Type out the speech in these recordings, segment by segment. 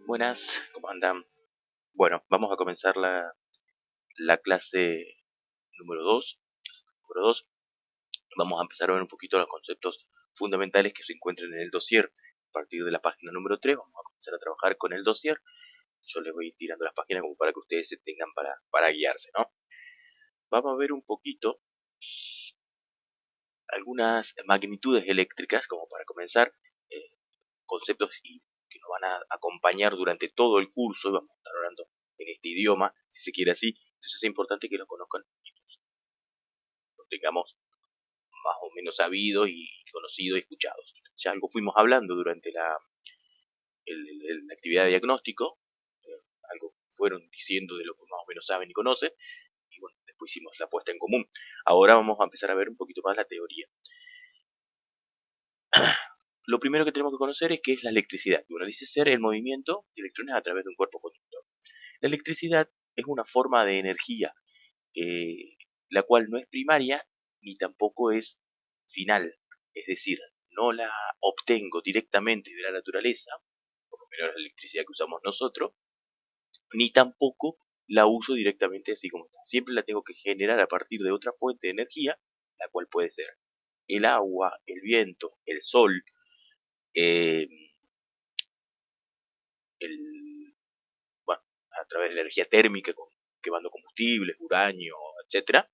Buenas, ¿cómo andan? Bueno, vamos a comenzar la clase número 2. Número 2. Vamos a empezar a ver un poquito los conceptos fundamentales que se encuentran en el dossier. A partir de la página número 3 vamos a comenzar a trabajar con el dossier. Yo les voy a ir tirando las páginas como para que ustedes se tengan para guiarse, ¿no? Vamos a ver un poquito algunas magnitudes eléctricas como para comenzar, conceptos que nos van a acompañar durante todo el curso y vamos a estar hablando en este idioma, si se quiere así. Entonces es importante que lo conozcan y lo tengamos más o menos sabidos y conocidos y escuchados. Ya algo fuimos hablando durante la actividad de diagnóstico, algo fueron diciendo de lo que más o menos saben y conocen, y bueno, después hicimos la puesta en común. Ahora vamos a empezar a ver un poquito más la teoría. Lo primero que tenemos que conocer es qué es la electricidad. Bueno, dice ser el movimiento de electrones a través de un cuerpo conductor. La electricidad es una forma de energía, la cual no es primaria ni tampoco es final. Es decir, no la obtengo directamente de la naturaleza, por lo menos la electricidad que usamos nosotros, ni tampoco la uso directamente así como está. Siempre la tengo que generar a partir de otra fuente de energía, la cual puede ser el agua, el viento, el sol, eh, el, bueno, a través de la energía térmica, quemando combustibles, uranio, etcétera,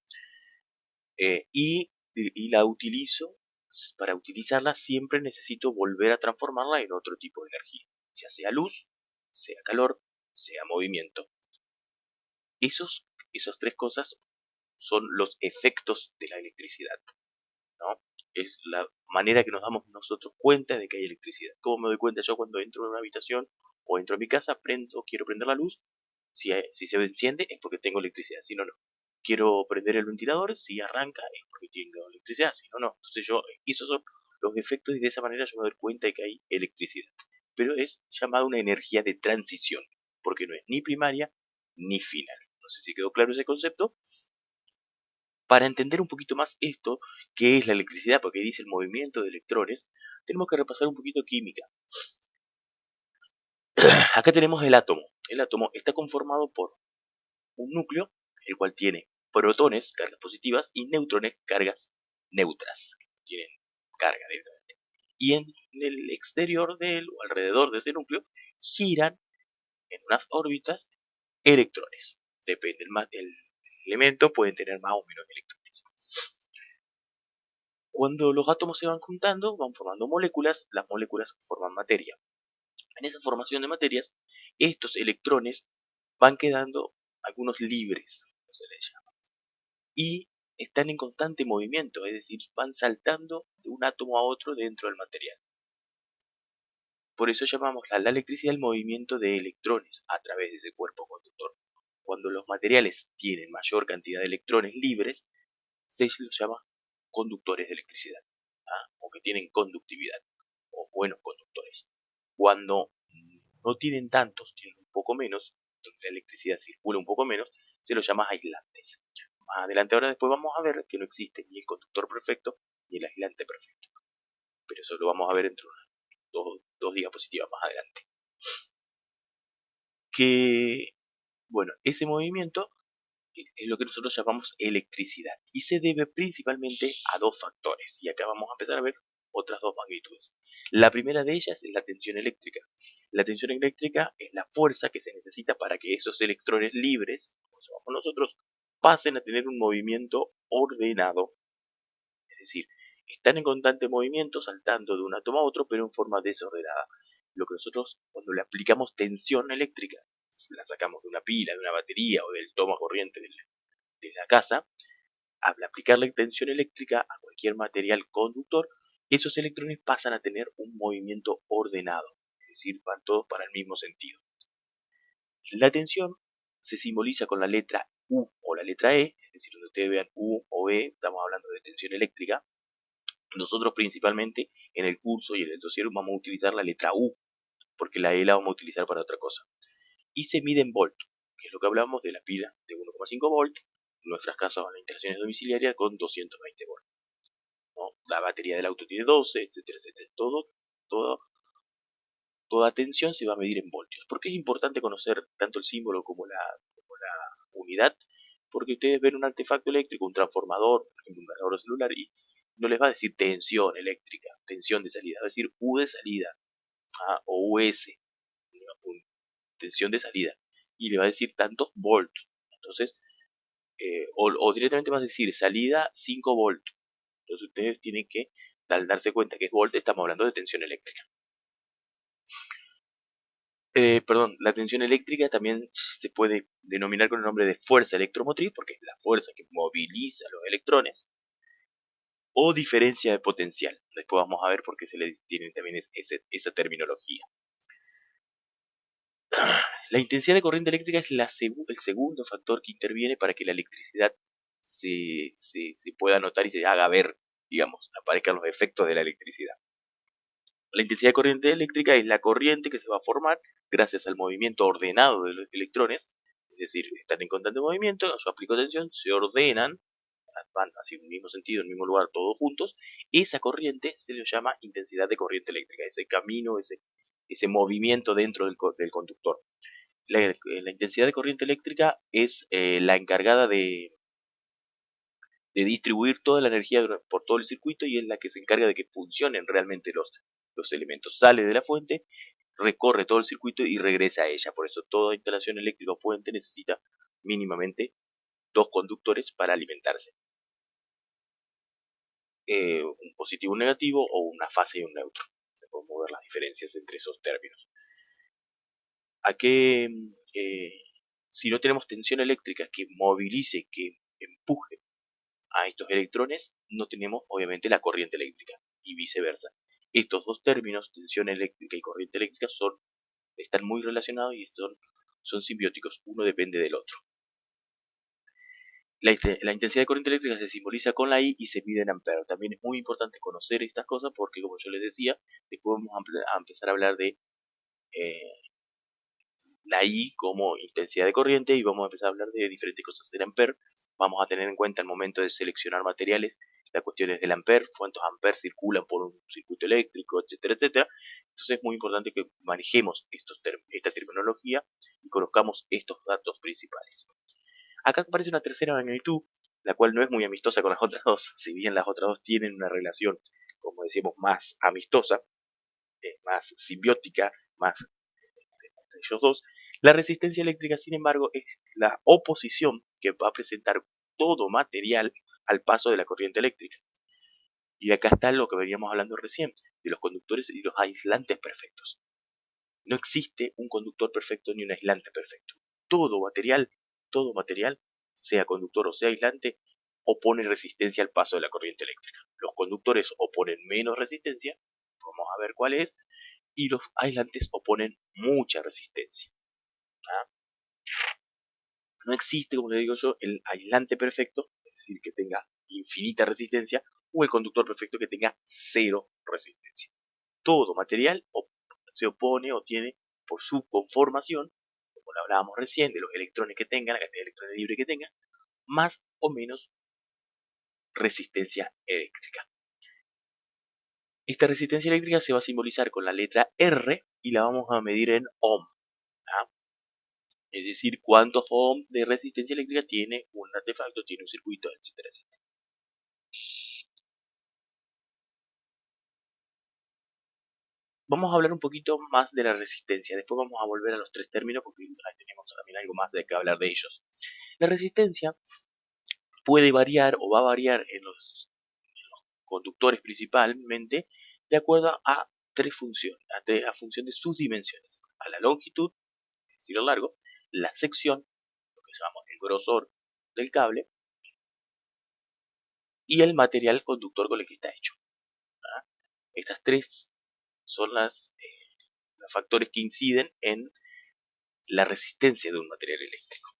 y la utilizo. Para utilizarla siempre necesito volver a transformarla en otro tipo de energía, ya sea luz, sea calor, sea movimiento. Esas tres cosas son los efectos de la electricidad, ¿no? Es la manera que nos damos nosotros cuenta de que hay electricidad. ¿Cómo me doy cuenta yo cuando entro en una habitación o entro a mi casa, quiero prender la luz? Si se enciende es porque tengo electricidad, si no, no. Quiero prender el ventilador, si arranca es porque tengo electricidad, si no, no. Entonces esos son los efectos y de esa manera yo me doy cuenta de que hay electricidad. Pero es llamada una energía de transición, porque no es ni primaria ni final. No sé si quedó claro ese concepto. Para entender un poquito más esto, qué es la electricidad, porque dice el movimiento de electrones, tenemos que repasar un poquito química. Acá tenemos el átomo. El átomo está conformado por un núcleo, el cual tiene protones, cargas positivas, y neutrones, cargas neutras. Tienen carga directamente. Y en el exterior de él, o alrededor de ese núcleo, giran en unas órbitas electrones. Depende el elemento, pueden tener más o menos electrones. Cuando los átomos se van juntando, van formando moléculas, las moléculas forman materia. En esa formación de materias, estos electrones van quedando algunos libres, como se les llama, y están en constante movimiento, es decir, van saltando de un átomo a otro dentro del material. Por eso llamamos la electricidad el movimiento de electrones a través de ese cuerpo conductor. Cuando los materiales tienen mayor cantidad de electrones libres, se los llama conductores de electricidad, o que tienen conductividad, o buenos conductores. Cuando no tienen tantos, tienen un poco menos, donde la electricidad circula un poco menos, se los llama aislantes. Más adelante ahora después vamos a ver que no existe ni el conductor perfecto ni el aislante perfecto. Pero eso lo vamos a ver entre unas dos diapositivas más adelante. Que, bueno, ese movimiento es lo que nosotros llamamos electricidad y se debe principalmente a dos factores. Y acá vamos a empezar a ver otras dos magnitudes. La primera de ellas es la tensión eléctrica. La tensión eléctrica es la fuerza que se necesita para que esos electrones libres, como llamamos nosotros, pasen a tener un movimiento ordenado. Es decir, están en constante movimiento, saltando de un átomo a otro, pero en forma desordenada. Lo que nosotros, cuando le aplicamos tensión eléctrica, la sacamos de una pila, de una batería o del toma corriente de la casa, al aplicarle tensión eléctrica a cualquier material conductor, esos electrones pasan a tener un movimiento ordenado, es decir, van todos para el mismo sentido. La tensión se simboliza con la letra U o la letra E, es decir, donde ustedes vean U o E, estamos hablando de tensión eléctrica. Nosotros principalmente en el curso y en el dossier vamos a utilizar la letra U, porque la E la vamos a utilizar para otra cosa. Y se mide en volt, que es lo que hablábamos de la pila de 1,5 volt, nuestras casas o las instalaciones domiciliarias con 220 volt, ¿no? La batería del auto tiene 12, etcétera, etcétera. Todo toda tensión se va a medir en voltios. ¿Por qué es importante conocer tanto el símbolo como la unidad? Porque ustedes ven un artefacto eléctrico, un transformador, por ejemplo, un cargador celular, y no les va a decir tensión eléctrica, tensión de salida, va a decir U de salida, o US, tensión de salida, y le va a decir tantos volts. Entonces, o directamente va a decir salida 5 volts. Entonces ustedes tienen que, al darse cuenta que es volt, estamos hablando de tensión eléctrica. Perdón, la tensión eléctrica también se puede denominar con el nombre de fuerza electromotriz, porque es la fuerza que moviliza los electrones, o diferencia de potencial. Después vamos a ver por qué se le tiene también esa terminología. La intensidad de corriente eléctrica es el segundo factor que interviene para que la electricidad se pueda notar y se haga ver, digamos, aparezcan los efectos de la electricidad. La intensidad de corriente eléctrica es la corriente que se va a formar gracias al movimiento ordenado de los electrones, es decir, están en constante movimiento, yo aplico tensión, se ordenan, van hacia un mismo sentido, en el mismo lugar, todos juntos. Esa corriente se le llama intensidad de corriente eléctrica, ese camino, ese movimiento dentro del conductor. La intensidad de corriente eléctrica es la encargada de distribuir toda la energía por todo el circuito y es la que se encarga de que funcionen realmente los elementos. Sale de la fuente, recorre todo el circuito y regresa a ella. Por eso toda instalación eléctrica o fuente necesita mínimamente dos conductores para alimentarse. Un positivo, un negativo o una fase y un neutro. Se pueden ver las diferencias entre esos términos. ¿A qué? Si no tenemos tensión eléctrica que movilice, que empuje a estos electrones, no tenemos obviamente la corriente eléctrica y viceversa. Estos dos términos, tensión eléctrica y corriente eléctrica, están muy relacionados y son simbióticos, uno depende del otro. La intensidad de corriente eléctrica se simboliza con la I y se mide en amperes. También es muy importante conocer estas cosas porque, como yo les decía, después vamos a empezar a hablar de eh, la I como intensidad de corriente y vamos a empezar a hablar de diferentes cosas del ampere. Vamos a tener en cuenta al momento de seleccionar materiales las cuestiones del ampere, cuántos amperes circulan por un circuito eléctrico, etcétera, etcétera. Entonces es muy importante que manejemos esta terminología y conozcamos estos datos principales. Acá aparece una tercera magnitud, la cual no es muy amistosa con las otras dos, si bien las otras dos tienen una relación, como decíamos, más amistosa, más simbiótica, más entre ellos dos. La resistencia eléctrica, sin embargo, es la oposición que va a presentar todo material al paso de la corriente eléctrica. Y acá está lo que veníamos hablando recién, de los conductores y los aislantes perfectos. No existe un conductor perfecto ni un aislante perfecto. Todo material, sea conductor o sea aislante, opone resistencia al paso de la corriente eléctrica. Los conductores oponen menos resistencia, vamos a ver cuál es, y los aislantes oponen mucha resistencia. ¿Ah? No existe, como le digo yo, el aislante perfecto, es decir, que tenga infinita resistencia, o el conductor perfecto que tenga cero resistencia. Todo material se opone o tiene por su conformación, como lo hablábamos recién, de los electrones que tenga, la cantidad de electrones libres que tenga, más o menos resistencia eléctrica. Esta resistencia eléctrica se va a simbolizar con la letra R y la vamos a medir en ohm. ¿Ah? Es decir, cuántos ohm de resistencia eléctrica tiene un artefacto, tiene un circuito, etcétera, etcétera. Vamos a hablar un poquito más de la resistencia. Después vamos a volver a los tres términos porque ahí tenemos también algo más de que hablar de ellos. La resistencia puede variar o va a variar en los conductores principalmente de acuerdo a tres funciones, a función de sus dimensiones. A la longitud, es decir, lo largo, la sección, lo que llamamos el grosor del cable, y el material conductor con el que está hecho. ¿Ah? Estas tres son los factores que inciden en la resistencia de un material eléctrico.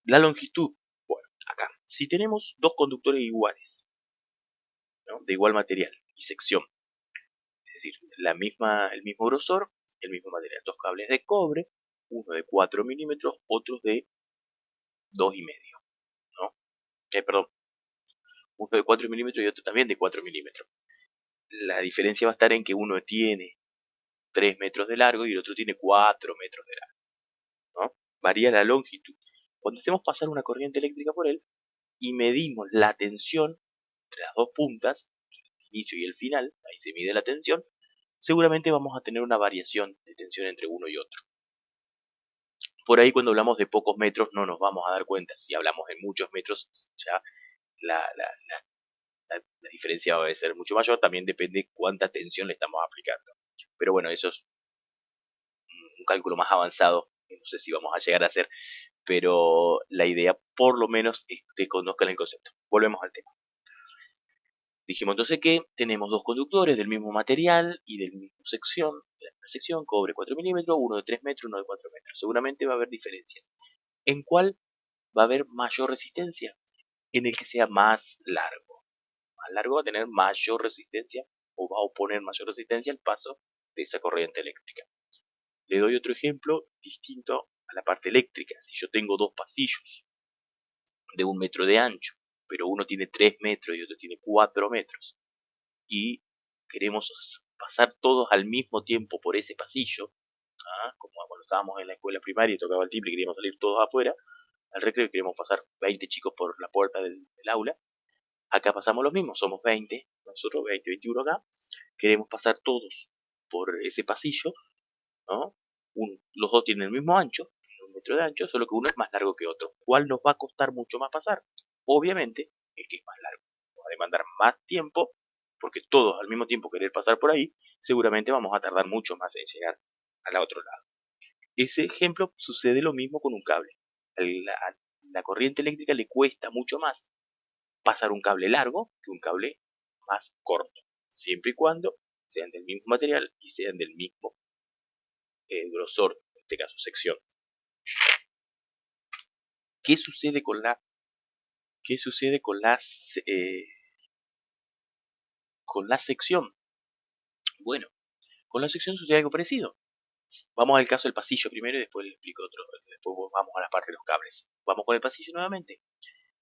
La longitud, bueno, acá, si tenemos dos conductores iguales, ¿no? De igual material y sección, es decir, el mismo grosor, el mismo material, dos cables de cobre, uno de 4 milímetros, otro de 2,5, ¿no? Perdón, uno de 4 milímetros y otro también de 4 milímetros. La diferencia va a estar en que uno tiene 3 metros de largo y el otro tiene 4 metros de largo, ¿no? Varía la longitud. Cuando hacemos pasar una corriente eléctrica por él y medimos la tensión entre las dos puntas, el inicio y el final, ahí se mide la tensión, seguramente vamos a tener una variación de tensión entre uno y otro. Por ahí cuando hablamos de pocos metros no nos vamos a dar cuenta. Si hablamos de muchos metros, ya la, la, la diferencia va a ser mucho mayor. También depende cuánta tensión le estamos aplicando. Pero bueno, eso es un cálculo más avanzado. No sé si vamos a llegar a hacer. Pero la idea por lo menos es que conozcan el concepto. Volvemos al tema. Dijimos entonces que tenemos dos conductores del mismo material y del mismo sección, de la misma sección, cobre 4 milímetros, uno de 3 metros, uno de 4 metros. Seguramente va a haber diferencias. ¿En cuál va a haber mayor resistencia? En el que sea más largo. Más largo va a tener mayor resistencia o va a oponer mayor resistencia al paso de esa corriente eléctrica. Le doy otro ejemplo distinto a la parte eléctrica. Si yo tengo dos pasillos de 1 metro de ancho, pero uno tiene 3 metros y otro tiene 4 metros, y queremos pasar todos al mismo tiempo por ese pasillo, como cuando estábamos en la escuela primaria y tocaba el timbre y queríamos salir todos afuera, al recreo y queremos pasar 20 chicos por la puerta del aula, acá pasamos lo mismo, somos 20, nosotros 20, 21 acá, queremos pasar todos por ese pasillo, ¿no? Los dos tienen el mismo ancho, 1 metro de ancho, solo que uno es más largo que otro. ¿Cuál nos va a costar mucho más pasar? Obviamente, el que es más largo. Va a demandar más tiempo, porque todos al mismo tiempo querer pasar por ahí, seguramente vamos a tardar mucho más en llegar al otro lado. Ese ejemplo sucede lo mismo con un cable. A la corriente eléctrica le cuesta mucho más pasar un cable largo que un cable más corto, siempre y cuando sean del mismo material y sean del mismo grosor, en este caso sección. ¿Qué sucede con qué sucede con la sección? Bueno, con la sección sucede algo parecido. Vamos al caso del pasillo primero y después le explico otro. Después vamos a la parte de los cables. Vamos con el pasillo nuevamente.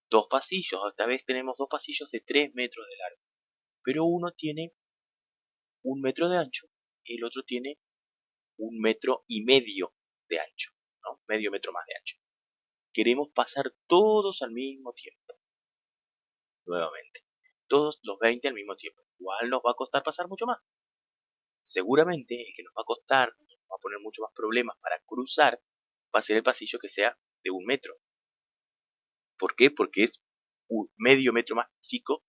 Dos pasillos, esta vez tenemos dos pasillos de 3 metros de largo. Pero uno tiene 1 metro de ancho y el otro tiene 1,5 metros de ancho, ¿no? Medio metro más de ancho. Queremos pasar todos al mismo tiempo. Nuevamente. Todos los 20 al mismo tiempo. ¿Cuál nos va a costar pasar mucho más? Seguramente el que nos va a costar, nos va a poner mucho más problemas para cruzar, va a ser el pasillo que sea de 1 metro. ¿Por qué? Porque es un medio metro más chico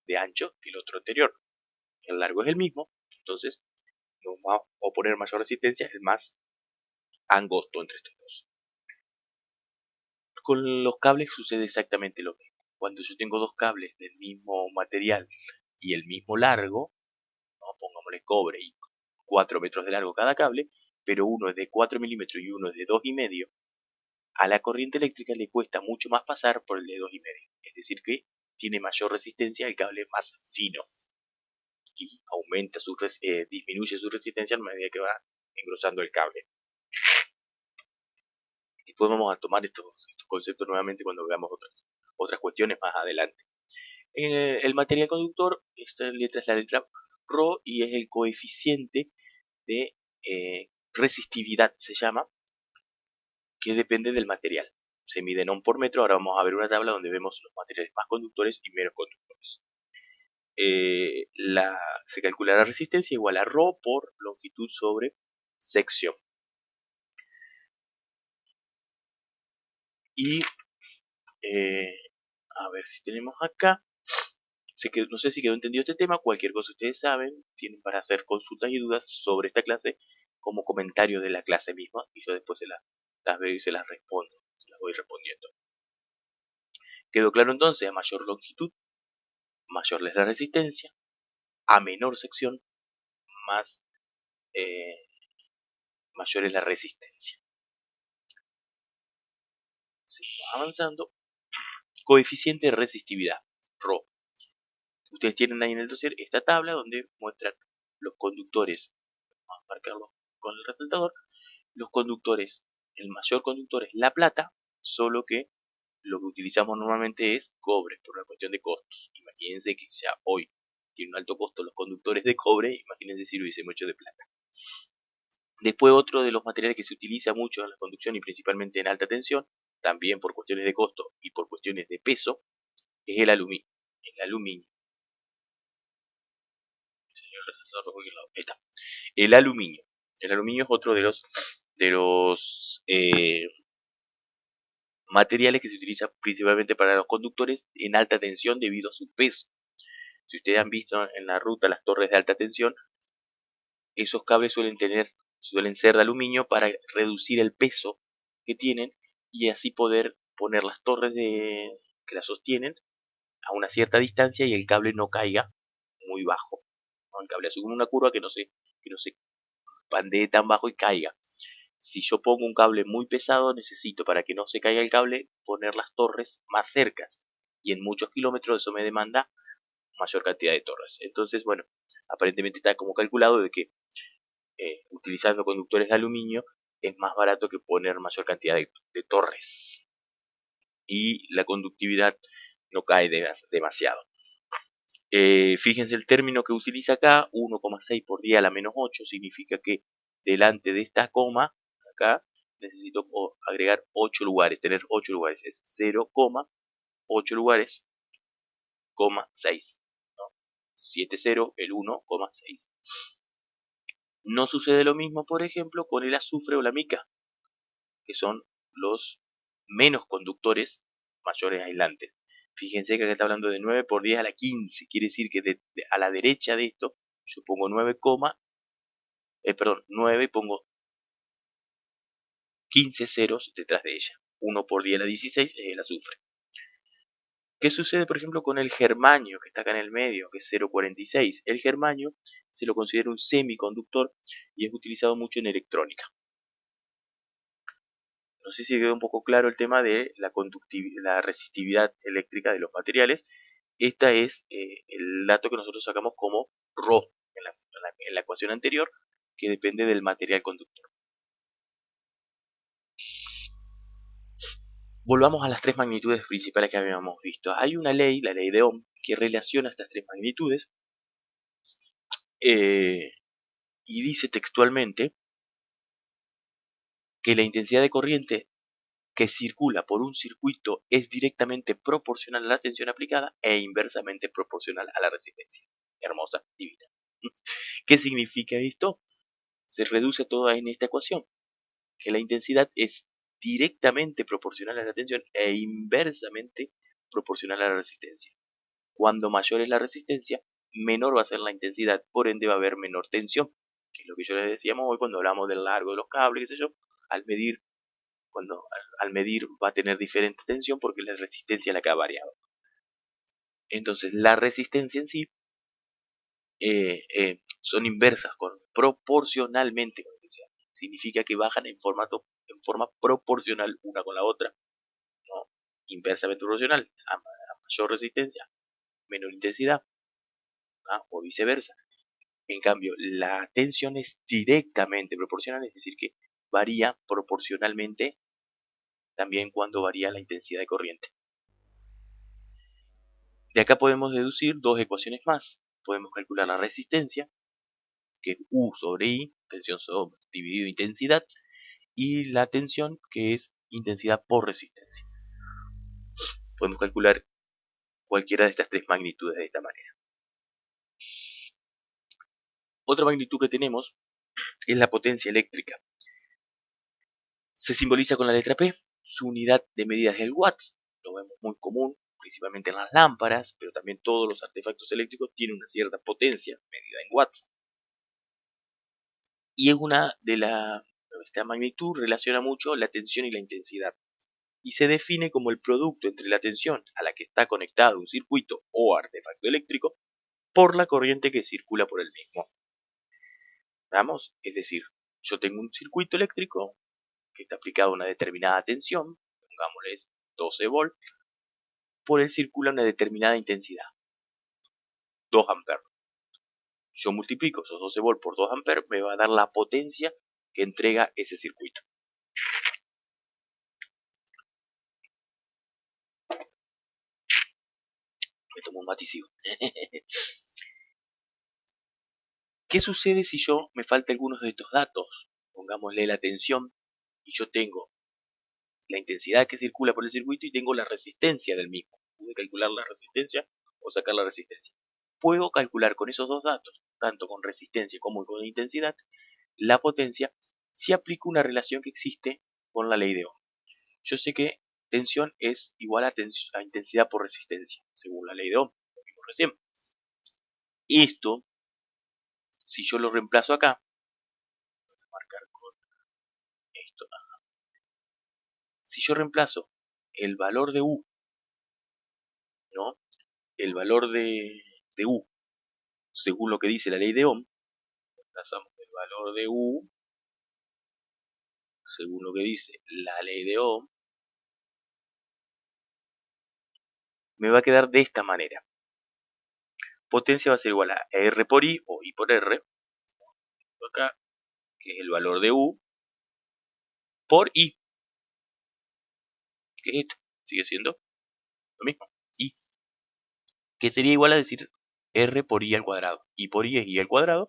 de ancho que el otro anterior. El largo es el mismo, entonces nos va a oponer mayor resistencia el más angosto entre estos dos. Con los cables sucede exactamente lo mismo. Cuando yo tengo dos cables del mismo material y el mismo largo, ¿no? Pongámosle cobre y 4 metros de largo cada cable, pero uno es de 4 milímetros y uno es de 2,5, a la corriente eléctrica le cuesta mucho más pasar por el de 2,5. Es decir que tiene mayor resistencia el cable más fino y disminuye su resistencia a medida que va engrosando el cable. Después vamos a tomar estos conceptos nuevamente cuando veamos otras cuestiones más adelante. El material conductor, esta letra es la letra ρ y es el coeficiente de resistividad, se llama, que depende del material. Se mide en ohm por metro. Ahora vamos a ver una tabla donde vemos los materiales más conductores y menos conductores. Se calcula la resistencia igual a ρ por longitud sobre sección. Y a ver si tenemos acá. No sé si quedó entendido este tema. Cualquier cosa ustedes saben, tienen para hacer consultas y dudas sobre esta clase como comentario de la clase misma. Y yo después las veo y se las respondo. Se las voy respondiendo. ¿Quedó claro entonces? A mayor longitud, mayor es la resistencia. A menor sección, más mayor es la resistencia. Seguimos avanzando. Coeficiente de resistividad, ρ. Ustedes tienen ahí en el dossier esta tabla donde muestran los conductores. Vamos a marcarlo con el resaltador. Los conductores, el mayor conductor es la plata, solo que lo que utilizamos normalmente es cobre, por una cuestión de costos. Imagínense que ya hoy tiene un alto costo los conductores de cobre, imagínense si lo hubiésemos hecho de plata. Después otro de los materiales que se utiliza mucho en la conducción y principalmente en alta tensión, también por cuestiones de costo y por cuestiones de peso, es el aluminio. El aluminio. Ahí está. El aluminio. El aluminio es otro de los materiales que se utiliza principalmente para los conductores en alta tensión debido a su peso. Si ustedes han visto en la ruta las torres de alta tensión, esos cables suelen ser de aluminio para reducir el peso que tienen y así poder poner las torres que las sostienen a una cierta distancia y el cable no caiga muy bajo, ¿no? El cable asume una curva que no se pandee tan bajo y caiga. Si yo pongo un cable muy pesado, necesito para que no se caiga el cable poner las torres más cercas y en muchos kilómetros eso me demanda mayor cantidad de torres. Entonces, bueno, aparentemente está como calculado de que utilizando conductores de aluminio es más barato que poner mayor cantidad de torres y la conductividad no cae demasiado. Fíjense el término que utiliza acá, 1,6 por 10 a la menos 8, significa que delante de esta coma, acá, necesito agregar 8 lugares, tener 8 lugares, es 0,8 lugares, 6, ¿no? 70, el 1,6. No sucede lo mismo, por ejemplo, con el azufre o la mica, que son los menos conductores mayores aislantes. Fíjense que acá está hablando de 9 por 10 a la 15, quiere decir que a la derecha de esto yo pongo 9 y pongo 15 ceros detrás de ella. 1 por 10 a la 16 es el azufre. ¿Qué sucede, por ejemplo, con el germanio, que está acá en el medio, que es 0,46? El germanio se lo considera un semiconductor y es utilizado mucho en electrónica. No sé si quedó un poco claro el tema de la resistividad eléctrica de los materiales. Este es el dato que nosotros sacamos como Rho en la ecuación anterior, que depende del material conductor. Volvamos a las tres magnitudes principales que habíamos visto. Hay una ley, la ley de Ohm, que relaciona estas tres magnitudes y dice textualmente que la intensidad de corriente que circula por un circuito es directamente proporcional a la tensión aplicada e inversamente proporcional a la resistencia. Hermosa, divina. ¿Qué significa esto? Se reduce todo en esta ecuación, que la intensidad es directamente proporcional a la tensión e inversamente proporcional a la resistencia. Cuando mayor es la resistencia, menor va a ser la intensidad, por ende va a haber menor tensión, que es lo que yo les decíamos hoy cuando hablamos del largo de los cables, qué sé yo, al medir al medir va a tener diferente tensión porque la resistencia es la que ha variado. Entonces la resistencia en sí son inversas proporcionalmente con la tensión. Significa que bajan en forma proporcional una con la otra, ¿no? Inversamente proporcional. A mayor resistencia, menor intensidad, ¿ah? O viceversa. En cambio, la tensión es directamente proporcional, es decir, que varía proporcionalmente también cuando varía la intensidad de corriente. De acá podemos deducir dos ecuaciones más. Podemos calcular la resistencia, que es U sobre I, tensión dividido intensidad, y la tensión, que es intensidad por resistencia. Podemos calcular cualquiera de estas tres magnitudes de esta manera. Otra magnitud que tenemos es la potencia eléctrica. Se simboliza con la letra P. Su unidad de medida es el watts. Lo vemos muy común, principalmente en las lámparas, pero también todos los artefactos eléctricos tienen una cierta potencia medida en watts. Y es esta magnitud relaciona mucho la tensión y la intensidad. Y se define como el producto entre la tensión a la que está conectado un circuito o artefacto eléctrico por la corriente que circula por el mismo. ¿Vamos? Es decir, yo tengo un circuito eléctrico que está aplicado a una determinada tensión, pongámosle 12 volt, por él circula una determinada intensidad, 2 amperes. Yo multiplico esos 12 volt por 2 amperes, me va a dar la potencia que entrega ese circuito. Me tomo un maticido. ¿Qué sucede si yo me falta algunos de estos datos? pongámosle la tensión, y yo tengo la intensidad que circula por el circuito y tengo la resistencia del mismo. Pude calcular la resistencia o sacar la resistencia. Puedo calcular con esos dos datos, tanto con resistencia como con intensidad, la potencia si aplico una relación que existe con la ley de Ohm. Yo sé que tensión es igual a intensidad por resistencia, según la ley de Ohm, lo vimos recién. Esto, si yo lo reemplazo acá, voy a marcar con esto. Si yo reemplazo el valor de U, ¿no? El valor de U, según lo que dice la ley de Ohm, reemplazamos el valor de U, según lo que dice la ley de Ohm, me va a quedar de esta manera. Potencia va a ser igual a R por I o I por R, acá, que es el valor de U, por I, que es esto, sigue siendo lo mismo, I, que sería igual a decir R por I al cuadrado. I por I es I al cuadrado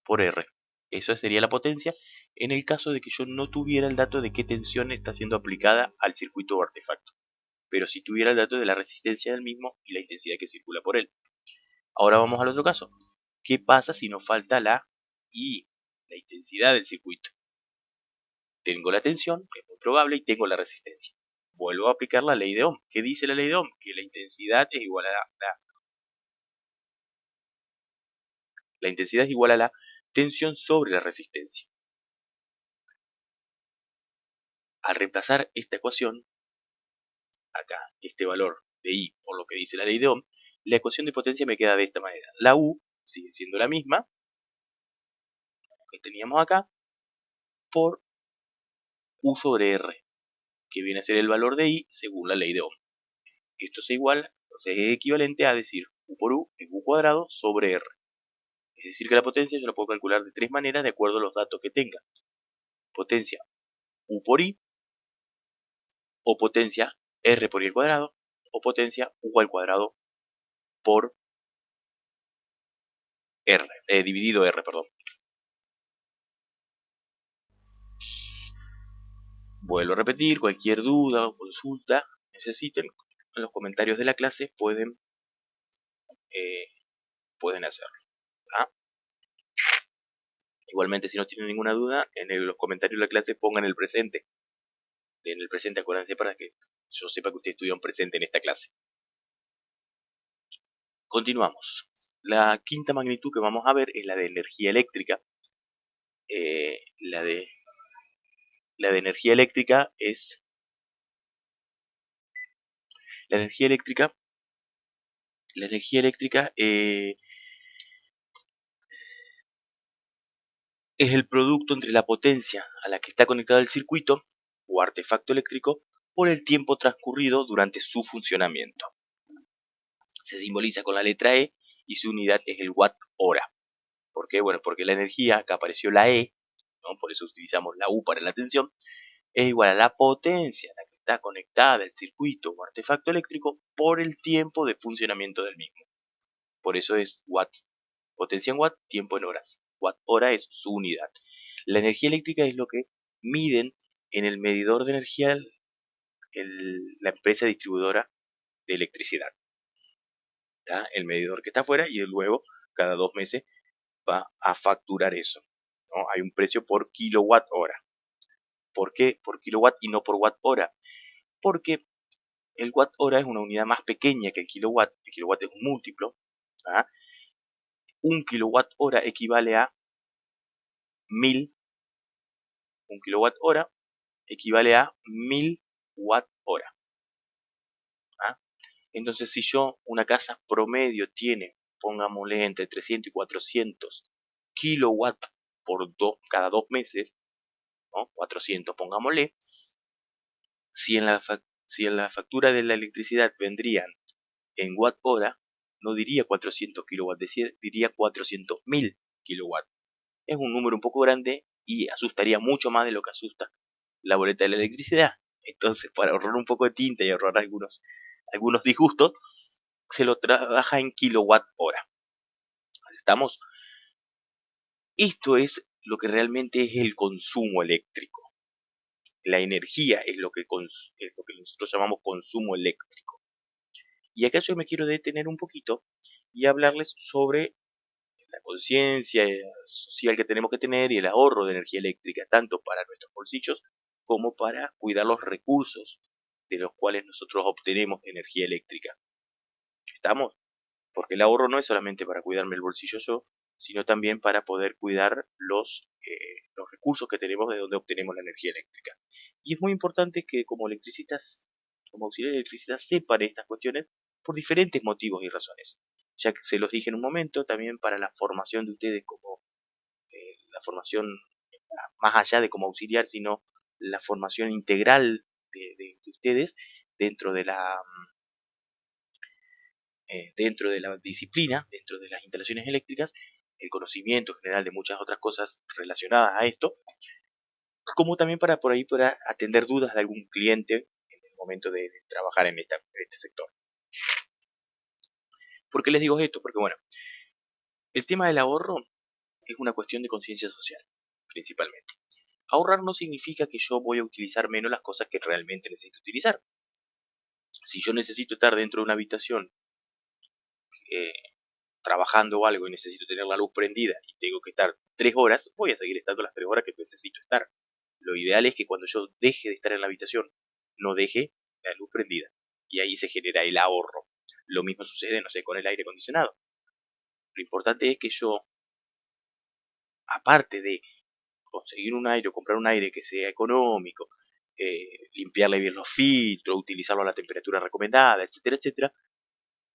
por R. Eso sería la potencia en el caso de que yo no tuviera el dato de qué tensión está siendo aplicada al circuito o artefacto, pero si tuviera el dato de la resistencia del mismo y la intensidad que circula por él. Ahora vamos al otro caso. ¿Qué pasa si nos falta la I, la intensidad del circuito? Tengo la tensión, que es muy probable, y tengo la resistencia. Vuelvo a aplicar la ley de Ohm. ¿Qué dice la ley de Ohm? Que la intensidad es igual a la intensidad es igual a la tensión sobre la resistencia. Al reemplazar esta ecuación, acá, este valor de I por lo que dice la ley de Ohm, la ecuación de potencia me queda de esta manera. La U sigue siendo la misma que teníamos acá por U sobre R, que viene a ser el valor de I según la ley de Ohm. Esto es igual, entonces es equivalente a decir U por U es U cuadrado sobre R. Es decir que la potencia yo la puedo calcular de tres maneras de acuerdo a los datos que tenga. Potencia U por I, o potencia R por I al cuadrado, o potencia U al cuadrado por R, dividido R, perdón. Vuelvo a repetir, cualquier duda o consulta necesiten, en los comentarios de la clase eh, pueden hacerlo. ¿Ah? Igualmente, si no tienen ninguna duda, en los comentarios de la clase pongan el presente. En el presente, acuérdense para que yo sepa que ustedes estudian presente en esta clase. Continuamos. La quinta magnitud que vamos a ver es la de energía eléctrica. Eh, la de la de energía eléctrica es la energía eléctrica la energía eléctrica es el producto entre la potencia a la que está conectado el circuito o artefacto eléctrico por el tiempo transcurrido durante su funcionamiento. Se simboliza con la letra E y su unidad es el watt hora. ¿Por qué? Bueno, porque la energía, acá apareció la E, ¿no? Por eso utilizamos la U para la tensión, es igual a la potencia a la que está conectada el circuito o artefacto eléctrico por el tiempo de funcionamiento del mismo. Por eso es watt. Potencia en watt, tiempo en horas. Watt hora es su unidad. La energía eléctrica es lo que miden en el medidor de energía la empresa distribuidora de electricidad. ¿Está? El medidor que está afuera y luego cada 2 meses va a facturar eso, ¿no? Hay un precio por kilowatt hora. ¿Por qué? Por kilowatt y no por watt hora. Porque el watt hora es una unidad más pequeña que el kilowatt. El kilowatt es un múltiplo. ¿Ah? Un kilowatt hora equivale a 1000. Un kilowatt hora equivale a 1000 watt hora. ¿Ah? Entonces, si una casa promedio tiene, pongámosle entre 300 y 400 kilowatt cada 2 meses, ¿no? 400, pongámosle, si en la factura de la electricidad vendrían en watt hora, no diría 400 kilowatt, diría 400.000 kilowatt. Es un número un poco grande y asustaría mucho más de lo que asusta la boleta de la electricidad. Entonces, para ahorrar un poco de tinta y ahorrar algunos disgustos, se lo trabaja en kilowatt hora. ¿Estamos? Esto es lo que realmente es el consumo eléctrico. La energía es lo que, es lo que nosotros llamamos consumo eléctrico. Y acá yo me quiero detener un poquito y hablarles sobre la conciencia social que tenemos que tener y el ahorro de energía eléctrica, tanto para nuestros bolsillos como para cuidar los recursos de los cuales nosotros obtenemos energía eléctrica. ¿Estamos? Porque el ahorro no es solamente para cuidarme el bolsillo yo, sino también para poder cuidar los recursos que tenemos de donde obtenemos la energía eléctrica. Y es muy importante que como electricistas, como auxiliar electricista, sepan estas cuestiones por diferentes motivos y razones. Ya que se los dije en un momento, también para la formación de ustedes como la formación más allá de como auxiliar, sino la formación integral de ustedes dentro de dentro de la disciplina, dentro de las instalaciones eléctricas, el conocimiento general de muchas otras cosas relacionadas a esto, como también para por ahí para atender dudas de algún cliente en el momento de trabajar en este sector. ¿Por qué les digo esto? Porque bueno, el tema del ahorro es una cuestión de conciencia social, principalmente. Ahorrar no significa que yo voy a utilizar menos las cosas que realmente necesito utilizar. Si yo necesito estar dentro de una habitación eh, trabajando o algo y necesito tener la luz prendida y tengo que estar 3 horas, voy a seguir estando las 3 horas que necesito estar. Lo ideal es que cuando yo deje de estar en la habitación, no deje la luz prendida. Y ahí se genera el ahorro. Lo mismo sucede, no sé, con el aire acondicionado. Lo importante es que yo, aparte de conseguir un aire o comprar un aire que sea económico, limpiarle bien los filtros, utilizarlo a la temperatura recomendada, etcétera, etcétera,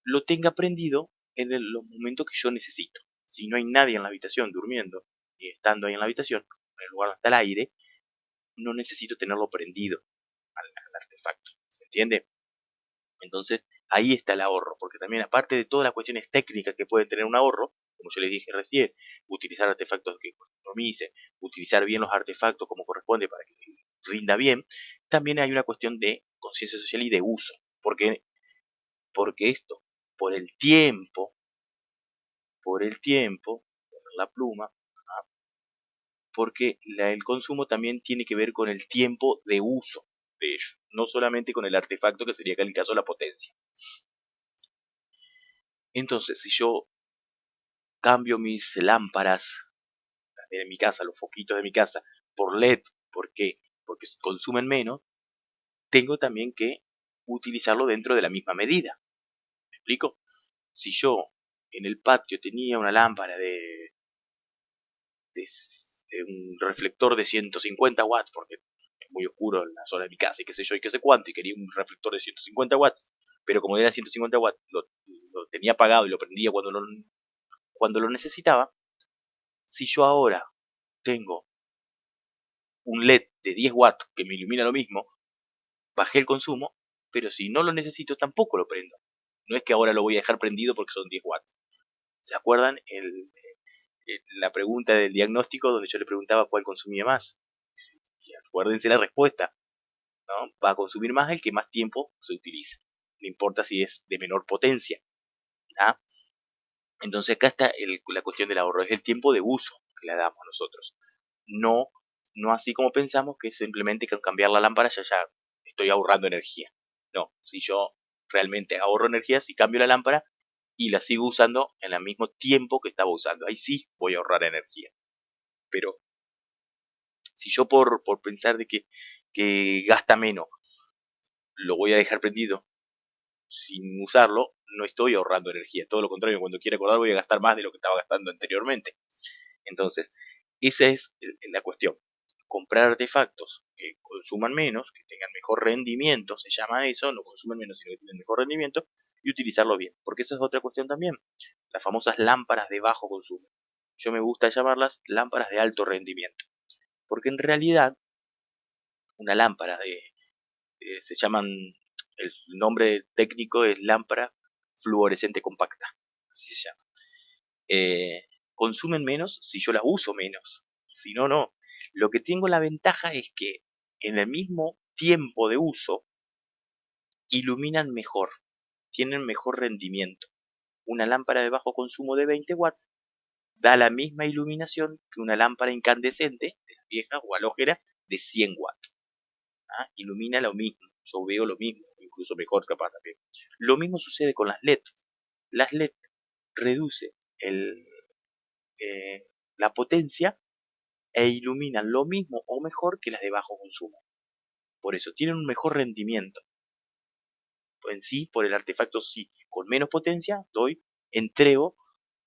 lo tenga prendido en los momentos que yo necesito. Si no hay nadie en la habitación durmiendo y estando ahí en la habitación, en el lugar donde está el aire, no necesito tenerlo prendido al artefacto. ¿Se entiende? Entonces, ahí está el ahorro, porque también aparte de todas las cuestiones técnicas que puede tener un ahorro, como yo les dije recién, utilizar artefactos que economicen, utilizar bien los artefactos como corresponde para que rinda bien, también hay una cuestión de conciencia social y de uso. Porque esto, por el tiempo, la pluma, porque el consumo también tiene que ver con el tiempo de uso de ello, no solamente con el artefacto que sería acá el caso de la potencia. Entonces, si yo cambio mis lámparas de mi casa, los foquitos de mi casa, por LED, ¿por qué? Porque consumen menos, tengo también que utilizarlo dentro de la misma medida. ¿Me explico? Si yo en el patio tenía una lámpara de un reflector de 150 watts, porque es muy oscuro en la zona de mi casa y qué sé yo y qué sé cuánto, y quería un reflector de 150 watts, pero como era 150 watts, lo tenía apagado y lo prendía cuando lo necesitaba. Si yo ahora tengo un LED de 10 watts que me ilumina lo mismo, bajé el consumo, pero si no lo necesito tampoco lo prendo. No es que ahora lo voy a dejar prendido porque son 10 watts. ¿Se acuerdan la pregunta del diagnóstico donde yo le preguntaba cuál consumía más? Y acuérdense la respuesta, ¿no? Va a consumir más el que más tiempo se utiliza. No importa si es de menor potencia. ¿Ah? Entonces acá está la cuestión del ahorro, es el tiempo de uso que le damos nosotros. No, no así como pensamos que simplemente con cambiar la lámpara ya estoy ahorrando energía. No, si yo realmente ahorro energía, si cambio la lámpara y la sigo usando en el mismo tiempo que estaba usando, ahí sí voy a ahorrar energía. Pero si yo por pensar de que gasta menos, lo voy a dejar prendido sin usarlo, no estoy ahorrando energía. Todo lo contrario, cuando quiera acordar voy a gastar más de lo que estaba gastando anteriormente. Entonces, esa es la cuestión. Comprar artefactos que consuman menos, que tengan mejor rendimiento, se llama eso, no consumen menos, sino que tienen mejor rendimiento, y utilizarlo bien. Porque esa es otra cuestión también. Las famosas lámparas de bajo consumo. Yo me gusta llamarlas lámparas de alto rendimiento. Porque en realidad, una lámpara se llaman, el nombre técnico es lámpara fluorescente compacta, así se llama. Consumen menos si yo las uso menos, si no, no. Lo que tengo la ventaja es que en el mismo tiempo de uso iluminan mejor, tienen mejor rendimiento. Una lámpara de bajo consumo de 20 watts da la misma iluminación que una lámpara incandescente, de las viejas o halógena, de 100 watts. ¿Ah? Ilumina lo mismo, yo veo lo mismo, incluso mejor capaz también. Lo mismo sucede con las LED. Las LED reducen eh, la potencia e iluminan lo mismo o mejor que las de bajo consumo. Por eso tienen un mejor rendimiento. En sí, por el artefacto sí, con menos potencia entrego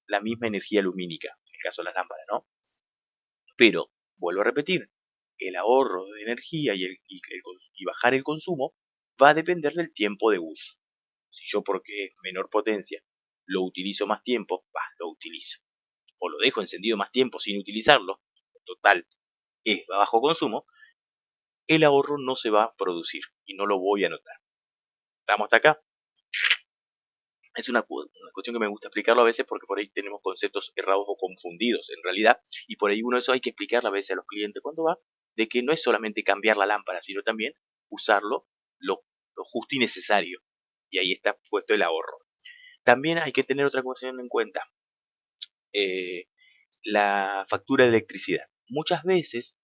la misma energía lumínica, en el caso de las lámparas, ¿no? Pero, vuelvo a repetir, el ahorro de energía y bajar el consumo va a depender del tiempo de uso. Si yo porque menor potencia lo utilizo más tiempo, lo utilizo. O lo dejo encendido más tiempo sin utilizarlo, total, es bajo consumo, el ahorro no se va a producir y no lo voy a notar. ¿Estamos hasta acá? Es una cuestión que me gusta explicarlo a veces porque por ahí tenemos conceptos errados o confundidos en realidad, y por ahí uno de eso hay que explicarle a veces a los clientes cuando va, de que no es solamente cambiar la lámpara, sino también usarlo lo justo y necesario, y ahí está puesto el ahorro. También hay que tener otra cuestión en cuenta, eh, la factura de electricidad. Muchas veces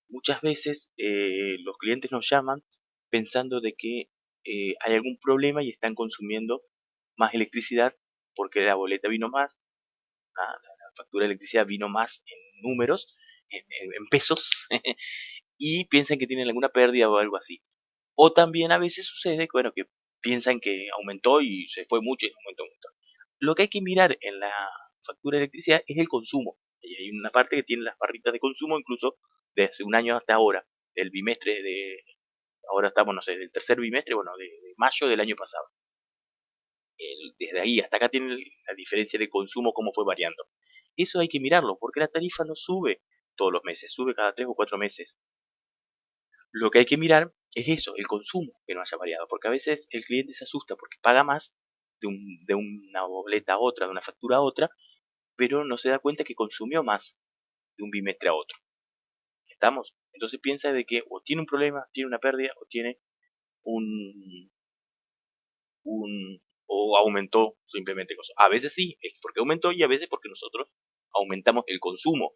los clientes nos llaman pensando de que hay algún problema y están consumiendo más electricidad porque la boleta vino más, la factura de electricidad vino más en números, en pesos, y piensan que tienen alguna pérdida o algo así. O también a veces sucede que, bueno, que piensan que aumentó y se fue mucho y aumentó mucho. Lo que hay que mirar en la factura de electricidad es el consumo. Y hay una parte que tiene las barritas de consumo, incluso desde un año hasta ahora, del bimestre ahora estamos, no sé, del tercer bimestre, bueno, de mayo del año pasado. Desde ahí hasta acá tiene la diferencia de consumo, cómo fue variando. Eso hay que mirarlo, porque la tarifa no sube todos los meses, sube cada 3 o 4 meses. Lo que hay que mirar es eso, el consumo, que no haya variado, porque a veces el cliente se asusta porque paga más de una boleta a otra, de una factura a otra, pero no se da cuenta que consumió más de un bimestre a otro. ¿Estamos? Entonces piensa de que o tiene un problema, tiene una pérdida, o tiene un, o aumentó simplemente cosas. A veces sí, es porque aumentó, y a veces porque nosotros aumentamos el consumo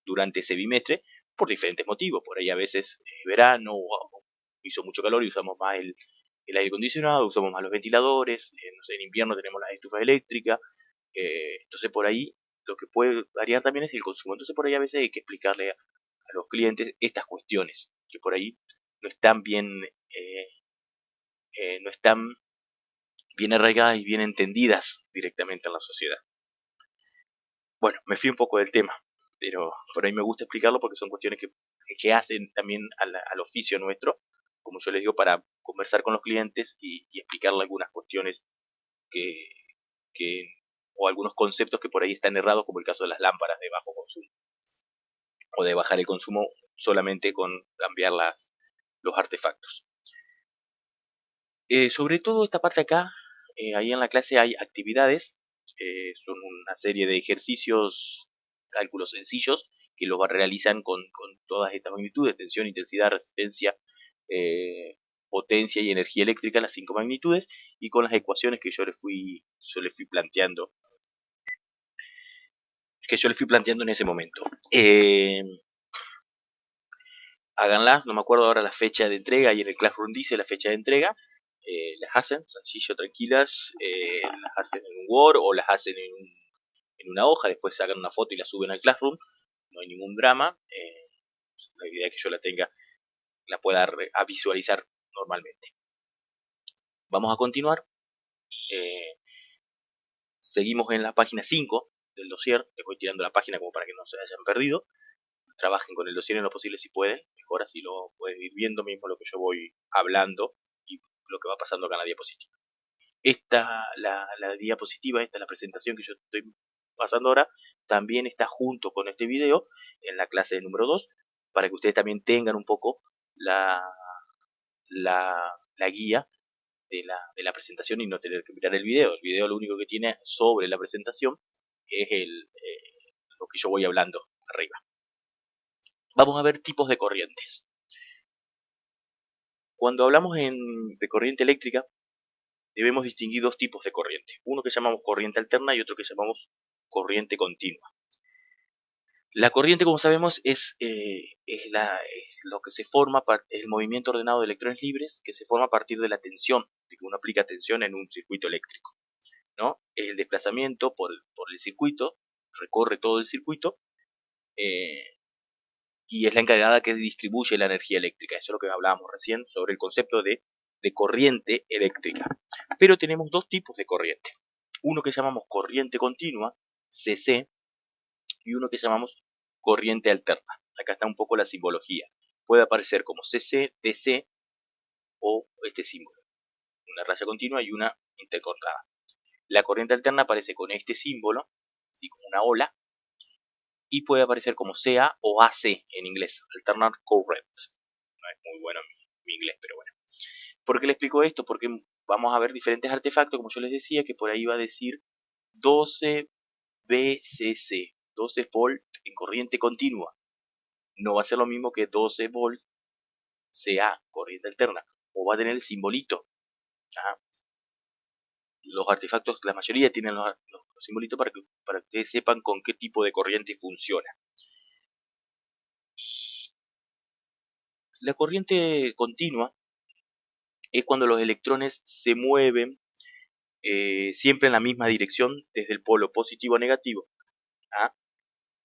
durante ese bimestre por diferentes motivos. Por ahí a veces verano o hizo mucho calor y usamos más el aire acondicionado, usamos más los ventiladores, no sé, en invierno tenemos las estufas eléctricas, entonces por ahí lo que puede variar también es el consumo. Entonces por ahí a veces hay que explicarle a los clientes estas cuestiones, que por ahí no están no están bien arraigadas y bien entendidas directamente en la sociedad. Bueno, me fui un poco del tema, pero por ahí me gusta explicarlo porque son cuestiones que hacen también al oficio nuestro, como yo les digo, para conversar con los clientes y explicarle algunas cuestiones que, que, o algunos conceptos que por ahí están errados, como el caso de las lámparas de bajo consumo, o de bajar el consumo solamente con cambiar los artefactos. Sobre todo esta parte acá, ahí en la clase hay actividades, son una serie de ejercicios, cálculos sencillos, que los realizan con todas estas magnitudes: tensión, intensidad, resistencia, potencia y energía eléctrica, las 5 magnitudes, y con las ecuaciones que yo les fui planteando en ese momento. Háganlas, no me acuerdo ahora la fecha de entrega, y en el Classroom dice la fecha de entrega, las hacen, sencillo, tranquilas, las hacen en un Word o las hacen en una hoja, después sacan una foto y la suben al Classroom, no hay ningún drama, la idea es que yo la pueda a visualizar normalmente. Vamos a continuar, eh, seguimos en la página 5 del dossier, les voy tirando la página como para que no se hayan perdido. Trabajen con el dossier en lo posible si pueden, mejor así lo pueden ir viendo mismo lo que yo voy hablando y lo que va pasando acá en la diapositiva. La diapositiva, la presentación que yo estoy pasando ahora, también está junto con este video en la clase número 2, para que ustedes también tengan un poco la guía de la presentación y no tener que mirar el video. El video lo único que tiene sobre la presentación es lo que yo voy hablando arriba. Vamos a ver tipos de corrientes. Cuando hablamos de corriente eléctrica, debemos distinguir dos tipos de corriente. Uno que llamamos corriente alterna y otro que llamamos corriente continua. La corriente, como sabemos, es lo que se forma, es el movimiento ordenado de electrones libres que se forma a partir de la tensión, de que uno aplica tensión en un circuito eléctrico, ¿no? Es el desplazamiento por el circuito, recorre todo el circuito, eh, y es la encargada que distribuye la energía eléctrica. Eso es lo que hablábamos recién sobre el concepto de corriente eléctrica. Pero tenemos dos tipos de corriente. Uno que llamamos corriente continua, CC, y uno que llamamos corriente alterna. Acá está un poco la simbología. Puede aparecer como CC, DC o este símbolo. Una raya continua y una intercortada. La corriente alterna aparece con este símbolo, así como una ola, y puede aparecer como CA o AC en inglés, Alternate Current. No es muy bueno mi inglés, pero bueno. ¿Por qué le explico esto? Porque vamos a ver diferentes artefactos, como yo les decía, que por ahí va a decir 12 VCC, 12 volt en corriente continua. No va a ser lo mismo que 12 volts CA, corriente alterna, o va a tener el simbolito. ¿Ah? Los artefactos, la mayoría tienen los simbolitos para que ustedes sepan con qué tipo de corriente funciona. La corriente continua es cuando los electrones se mueven siempre en la misma dirección desde el polo positivo a negativo. ¿Ah?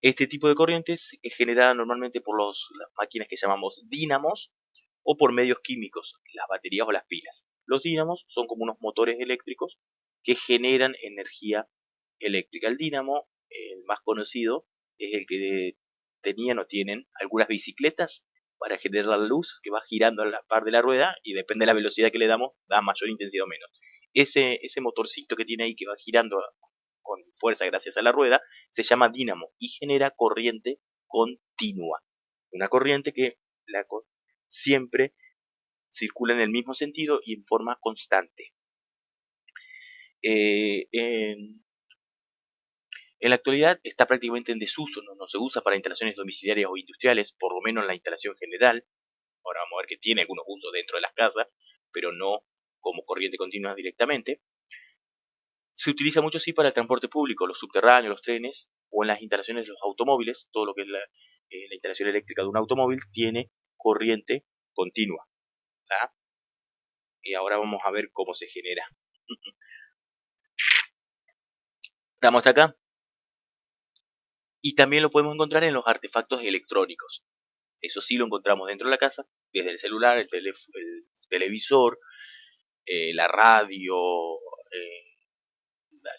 Este tipo de corrientes es generada normalmente por las máquinas que llamamos dínamos o por medios químicos, las baterías o las pilas. Los dínamos son como unos motores eléctricos que generan energía eléctrica. El dínamo, el más conocido, es el que tenían o tienen algunas bicicletas para generar la luz que va girando a la par de la rueda y depende de la velocidad que le damos, da mayor intensidad o menos. Ese motorcito que tiene ahí que va girando con fuerza gracias a la rueda se llama dínamo y genera corriente continua. Una corriente que siempre circula en el mismo sentido y en forma constante. En la actualidad está prácticamente en desuso, no se usa para instalaciones domiciliarias o industriales, por lo menos en la instalación general. Ahora vamos a ver que tiene algunos usos dentro de las casas, pero no como corriente continua directamente. Se utiliza mucho sí para el transporte público, los subterráneos, los trenes o en las instalaciones de los automóviles. Todo lo que es la instalación eléctrica de un automóvil tiene corriente continua. ¿Tá? Y ahora vamos a ver cómo se genera. ¿Estamos hasta acá? Y también lo podemos encontrar en los artefactos electrónicos. Eso sí lo encontramos dentro de la casa, desde el celular, el televisor, la radio,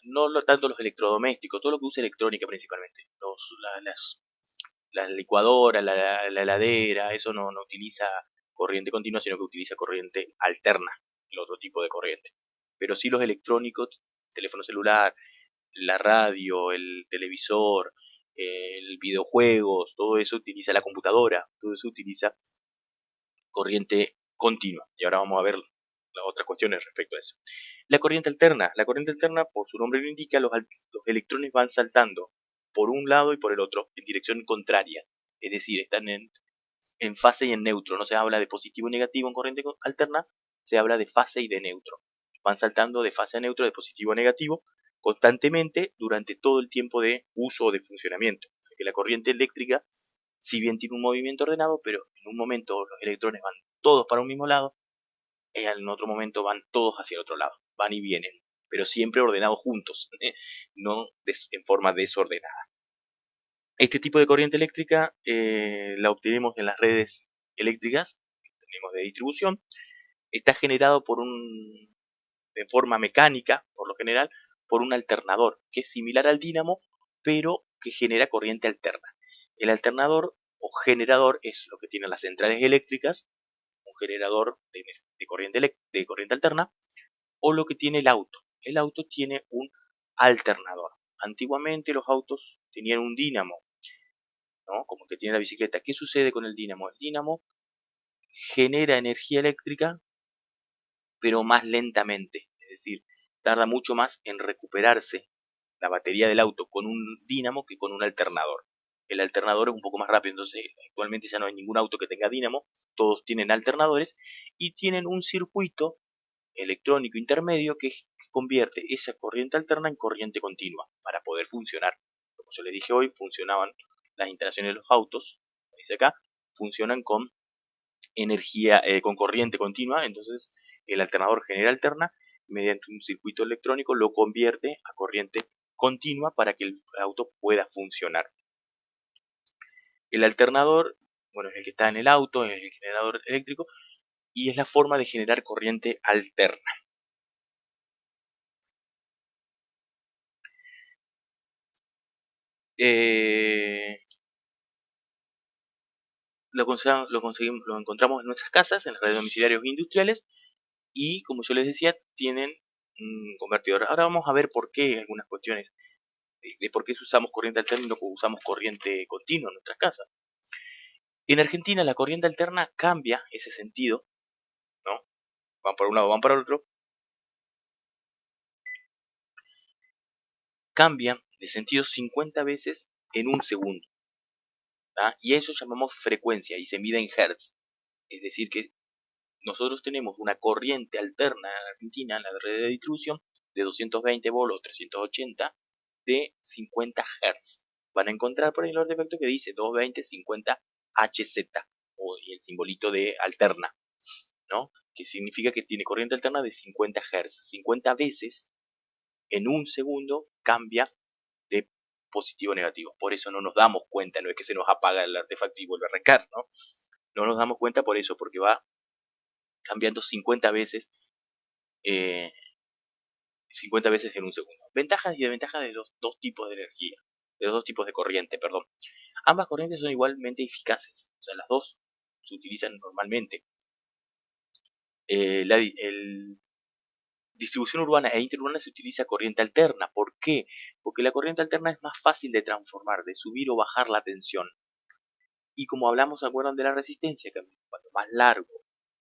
no tanto los electrodomésticos, todo lo que usa electrónica principalmente. Las licuadoras, la heladera, eso no utiliza corriente continua, sino que utiliza corriente alterna, el otro tipo de corriente. Pero sí los electrónicos, teléfono celular, la radio, el televisor, el videojuegos, todo eso utiliza la computadora, todo eso utiliza corriente continua. Y ahora vamos a ver las otras cuestiones respecto a eso. La corriente alterna, por su nombre lo indica, los electrones van saltando por un lado y por el otro en dirección contraria. Es decir, están en fase y en neutro. No se habla de positivo y negativo en corriente alterna, se habla de fase y de neutro. Van saltando de fase a neutro, de positivo a negativo, constantemente durante todo el tiempo de uso o de funcionamiento. O sea que la corriente eléctrica, si bien tiene un movimiento ordenado, pero en un momento los electrones van todos para un mismo lado, y en otro momento van todos hacia el otro lado, van y vienen, pero siempre ordenados juntos, no en forma desordenada. Este tipo de corriente eléctrica la obtenemos en las redes eléctricas que tenemos de distribución. Está generado de forma mecánica, por lo general, por un alternador, que es similar al dínamo, pero que genera corriente alterna. El alternador o generador es lo que tienen las centrales eléctricas, un generador de corriente alterna, o lo que tiene el auto. El auto tiene un alternador. Antiguamente los autos tenían un dínamo, ¿no? Como que tiene la bicicleta. ¿Qué sucede con el dínamo? El dínamo genera energía eléctrica, pero más lentamente. Es decir, tarda mucho más en recuperarse la batería del auto con un dínamo que con un alternador. El alternador es un poco más rápido, entonces actualmente ya no hay ningún auto que tenga dínamo, todos tienen alternadores y tienen un circuito electrónico intermedio que convierte esa corriente alterna en corriente continua para poder funcionar. Como yo les dije hoy, funcionaban las instalaciones de los autos, como dice acá, funcionan con energía, con corriente continua. Entonces el alternador alterna mediante un circuito electrónico, lo convierte a corriente continua para que el auto pueda funcionar. El alternador, bueno, es el que está en el auto, es el generador eléctrico, y es la forma de generar corriente alterna. Lo encontramos en nuestras casas, en las redes domiciliarios e industriales, y como yo les decía, tienen un convertidor. Ahora vamos a ver por qué, algunas cuestiones de por qué usamos corriente alterna y no usamos corriente continua en nuestras casas. En Argentina la corriente alterna cambia ese sentido, ¿no? Van para un lado, van para el otro, cambia de sentido 50 veces en un segundo. ¿tá? Y a eso llamamos frecuencia y se mide en hertz. Es decir, que nosotros tenemos una corriente alterna en Argentina, en la red de distribución, de 220 volts o 380 de 50 Hz. Van a encontrar por ahí el artefacto que dice 220 50 Hz, o el simbolito de alterna, ¿no? Que significa que tiene corriente alterna de 50 Hz. 50 veces en un segundo cambia de positivo a negativo. Por eso no nos damos cuenta, no es que se nos apaga el artefacto y vuelve a arrancar, ¿no? No nos damos cuenta por eso, porque va cambiando 50 veces, 50 veces en un segundo. Ventajas y desventajas de los dos tipos de energía, de los dos tipos de corriente, perdón. Ambas corrientes son igualmente eficaces, o sea, las dos se utilizan normalmente. La distribución urbana e interurbana se utiliza corriente alterna. ¿Por qué? Porque la corriente alterna es más fácil de transformar, de subir o bajar la tensión. Y como hablamos, ¿se acuerdan de la resistencia? Que cuanto más largo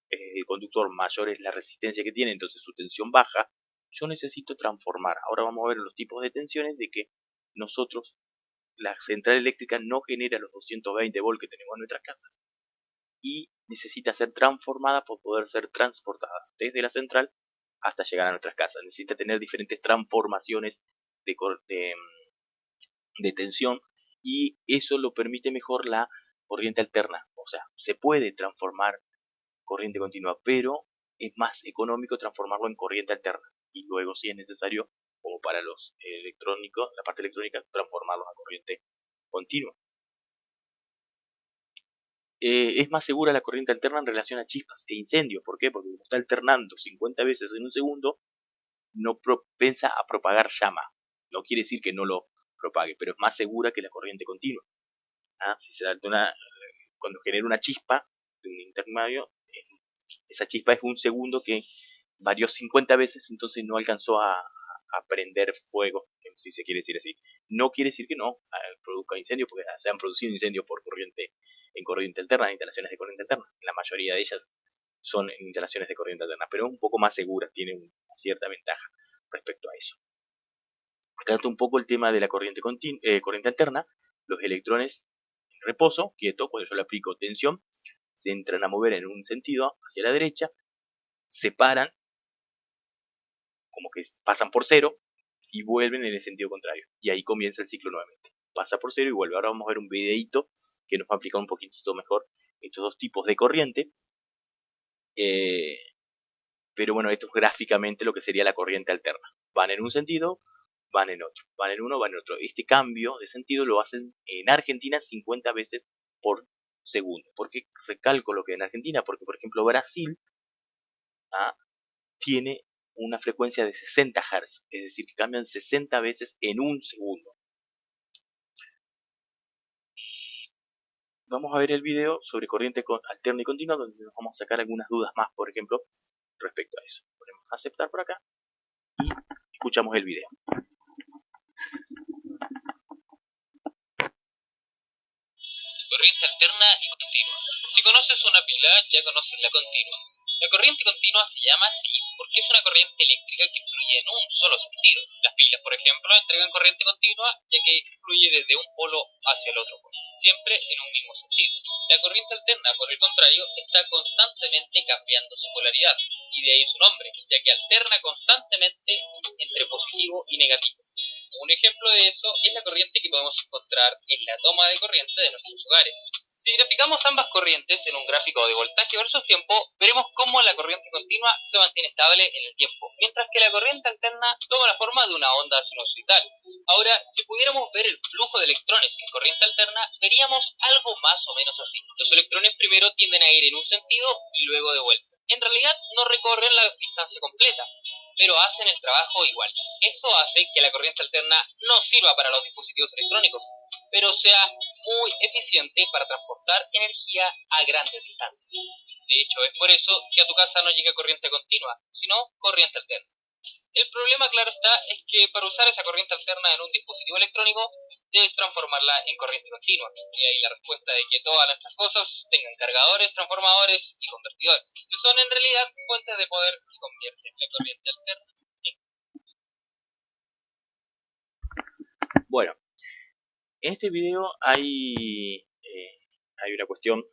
el conductor, mayor es la resistencia que tiene, entonces su tensión baja. Yo necesito transformar. Ahora vamos a ver los tipos de tensiones de que nosotros, la central eléctrica no genera los 220 volts que tenemos en nuestras casas y necesita ser transformada para poder ser transportada desde la central hasta llegar a nuestras casas. Necesita tener diferentes transformaciones de, de tensión, y eso lo permite mejor la corriente alterna. O sea, se puede transformar corriente continua, pero es más económico transformarlo en corriente alterna. Y luego, si es necesario, como para los electrónicos, la parte electrónica, transformarlos a corriente continua. Es más segura la corriente alterna en relación a chispas e incendios. ¿Por qué? Porque como está alternando 50 veces en un segundo, no propensa a propagar llama. No quiere decir que no lo propague, pero es más segura que la corriente continua. ¿Ah? Si se da cuando genera una chispa de un intermedio, esa chispa es un segundo que varió 50 veces, entonces no alcanzó a prender fuego, si se quiere decir así. No quiere decir que no produzca incendios, porque se han producido incendios por corriente, en corriente alterna, en instalaciones de corriente alterna. La mayoría de ellas son en instalaciones de corriente alterna, pero es un poco más segura, tiene una cierta ventaja respecto a eso. Acá está un poco el tema de la corriente alterna. Los electrones en reposo, quieto, cuando yo le aplico tensión, se entran a mover en un sentido hacia la derecha, se paran, como que pasan por cero, y vuelven en el sentido contrario. Y ahí comienza el ciclo nuevamente. Pasa por cero y vuelve. Ahora vamos a ver un videito que nos va a explicar un poquitito mejor estos dos tipos de corriente. Pero bueno, esto es gráficamente lo que sería la corriente alterna. Van en un sentido, van en otro. Van en uno, van en otro. Este cambio de sentido lo hacen en Argentina 50 veces por segundo. ¿Por qué recalco lo que en Argentina? Porque, por ejemplo, Brasil tiene una frecuencia de 60 Hz, es decir, que cambian 60 veces en un segundo. Vamos a ver el video sobre corriente alterna y continua, donde nos vamos a sacar algunas dudas más, por ejemplo, respecto a eso. Ponemos aceptar por acá y escuchamos el video. Corriente alterna y continua. Si conoces una pila, ya conoces la continua. La corriente continua se llama así porque es una corriente eléctrica que fluye en un solo sentido. Las pilas, por ejemplo, entregan corriente continua ya que fluye desde un polo hacia el otro polo, siempre en un mismo sentido. La corriente alterna, por el contrario, está constantemente cambiando su polaridad, y de ahí su nombre, ya que alterna constantemente entre positivo y negativo. Un ejemplo de eso es la corriente que podemos encontrar en la toma de corriente de nuestros hogares. Si graficamos ambas corrientes en un gráfico de voltaje versus tiempo, veremos cómo la corriente continua se mantiene estable en el tiempo, mientras que la corriente alterna toma la forma de una onda sinusoidal. Ahora, si pudiéramos ver el flujo de electrones en corriente alterna, veríamos algo más o menos así. Los electrones primero tienden a ir en un sentido y luego de vuelta. En realidad no recorren la distancia completa, pero hacen el trabajo igual. Esto hace que la corriente alterna no sirva para los dispositivos electrónicos, pero sea muy eficiente para transportar energía a grandes distancias. De hecho, es por eso que a tu casa no llega corriente continua, sino corriente alterna. El problema, claro está, es que para usar esa corriente alterna en un dispositivo electrónico, debes transformarla en corriente continua. Y ahí la respuesta de que todas nuestras cosas tengan cargadores, transformadores y convertidores, que son en realidad fuentes de poder que convierten la corriente alterna. Bueno, en este video hay una cuestión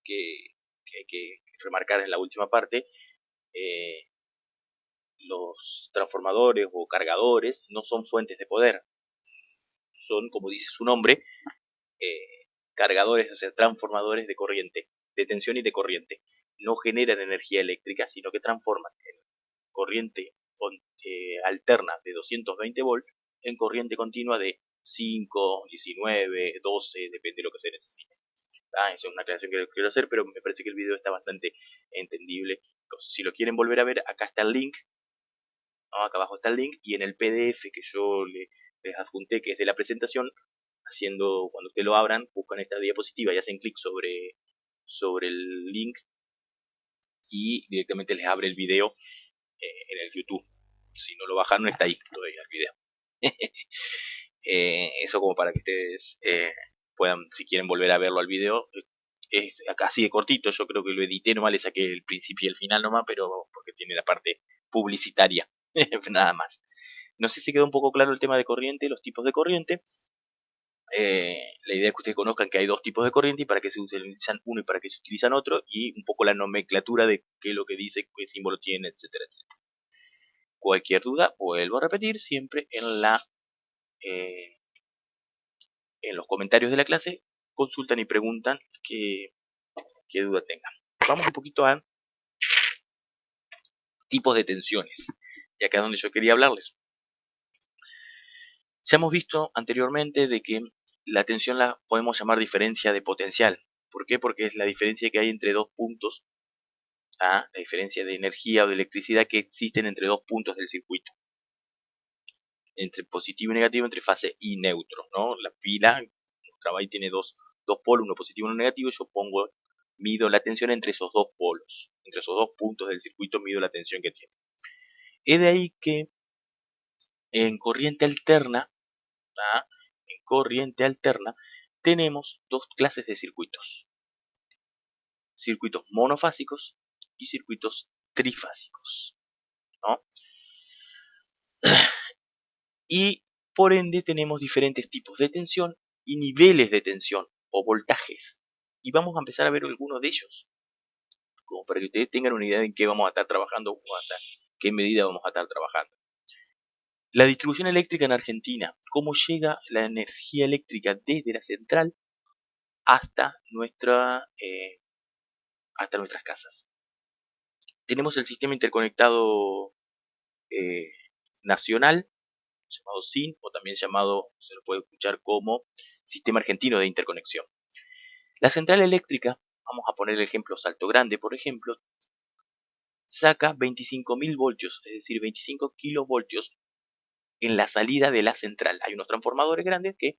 que hay que remarcar en la última parte. Los transformadores o cargadores no son fuentes de poder. Son, como dice su nombre, cargadores, o sea, transformadores de corriente, de tensión y de corriente. No generan energía eléctrica, sino que transforman corriente alterna de 220 volts en corriente continua de 5, 19, 12, depende de lo que se necesite. Esa es una aclaración que quiero hacer, pero me parece que el video está bastante entendible. Si lo quieren volver a ver, acá está el link, ¿no? Acá abajo está el link, y en el PDF que yo les adjunté, que es de la presentación, cuando ustedes lo abran, buscan esta diapositiva y hacen clic sobre el link y directamente les abre el video en el YouTube. Si no lo bajaron, está ahí todavía el video. Eso como para que ustedes puedan, si quieren volver a verlo al video. Es acá así de cortito, yo creo que lo edité nomás, le saqué el principio y el final nomás, pero porque tiene la parte publicitaria, nada más. No sé si quedó un poco claro el tema de corriente, los tipos de corriente. La idea es que ustedes conozcan que hay dos tipos de corriente y para qué se utilizan uno y para qué se utilizan otro, y un poco la nomenclatura de qué es lo que dice, qué símbolo tiene, etcétera, etcétera. Cualquier duda, vuelvo a repetir, siempre eh, en los comentarios de la clase consultan y preguntan qué duda tengan. Vamos un poquito a tipos de tensiones, y acá es donde yo quería hablarles. Ya hemos visto anteriormente de que la tensión la podemos llamar diferencia de potencial. ¿Por qué? Porque es la diferencia que hay entre dos puntos, la diferencia de energía o de electricidad que existen entre dos puntos del circuito, entre positivo y negativo, entre fase y neutro, ¿no? La pila, ahí tiene dos polos, uno positivo y uno negativo. Yo mido la tensión entre esos dos polos, entre esos dos puntos del circuito, mido la tensión que tiene. Es de ahí que en corriente alterna, tenemos dos clases de circuitos: circuitos monofásicos y circuitos trifásicos, ¿no? Y por ende tenemos diferentes tipos de tensión y niveles de tensión o voltajes. Y vamos a empezar a ver algunos de ellos, como para que ustedes tengan una idea de en qué vamos a estar trabajando o hasta qué medida vamos a estar trabajando. La distribución eléctrica en Argentina: cómo llega la energía eléctrica desde la central hasta nuestras casas. Tenemos el sistema interconectado nacional, llamado SIN, o también llamado, se lo puede escuchar como Sistema Argentino de Interconexión. La central eléctrica, vamos a poner el ejemplo Salto Grande, por ejemplo, saca 25.000 voltios, es decir, 25 kilovoltios en la salida de la central. Hay unos transformadores grandes que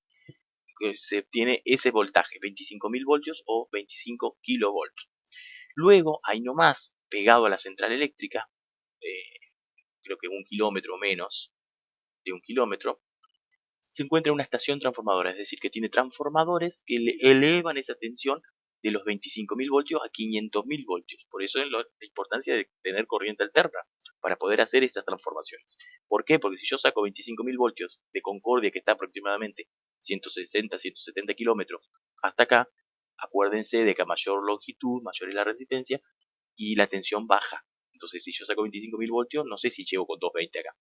se obtiene ese voltaje, 25.000 voltios o 25 kilovoltios. Luego, ahí nomás, pegado a la central eléctrica, creo que 1 kilómetro o menos de 1 kilómetro, se encuentra una estación transformadora, es decir, que tiene transformadores que elevan esa tensión de los 25.000 voltios a 500.000 voltios. Por eso es la importancia de tener corriente alterna, para poder hacer estas transformaciones. ¿Por qué? Porque si yo saco 25.000 voltios de Concordia, que está aproximadamente 160, 170 kilómetros, hasta acá, acuérdense de que a mayor longitud, mayor es la resistencia y la tensión baja. Entonces, si yo saco 25.000 voltios, no sé si llego con 220 acá.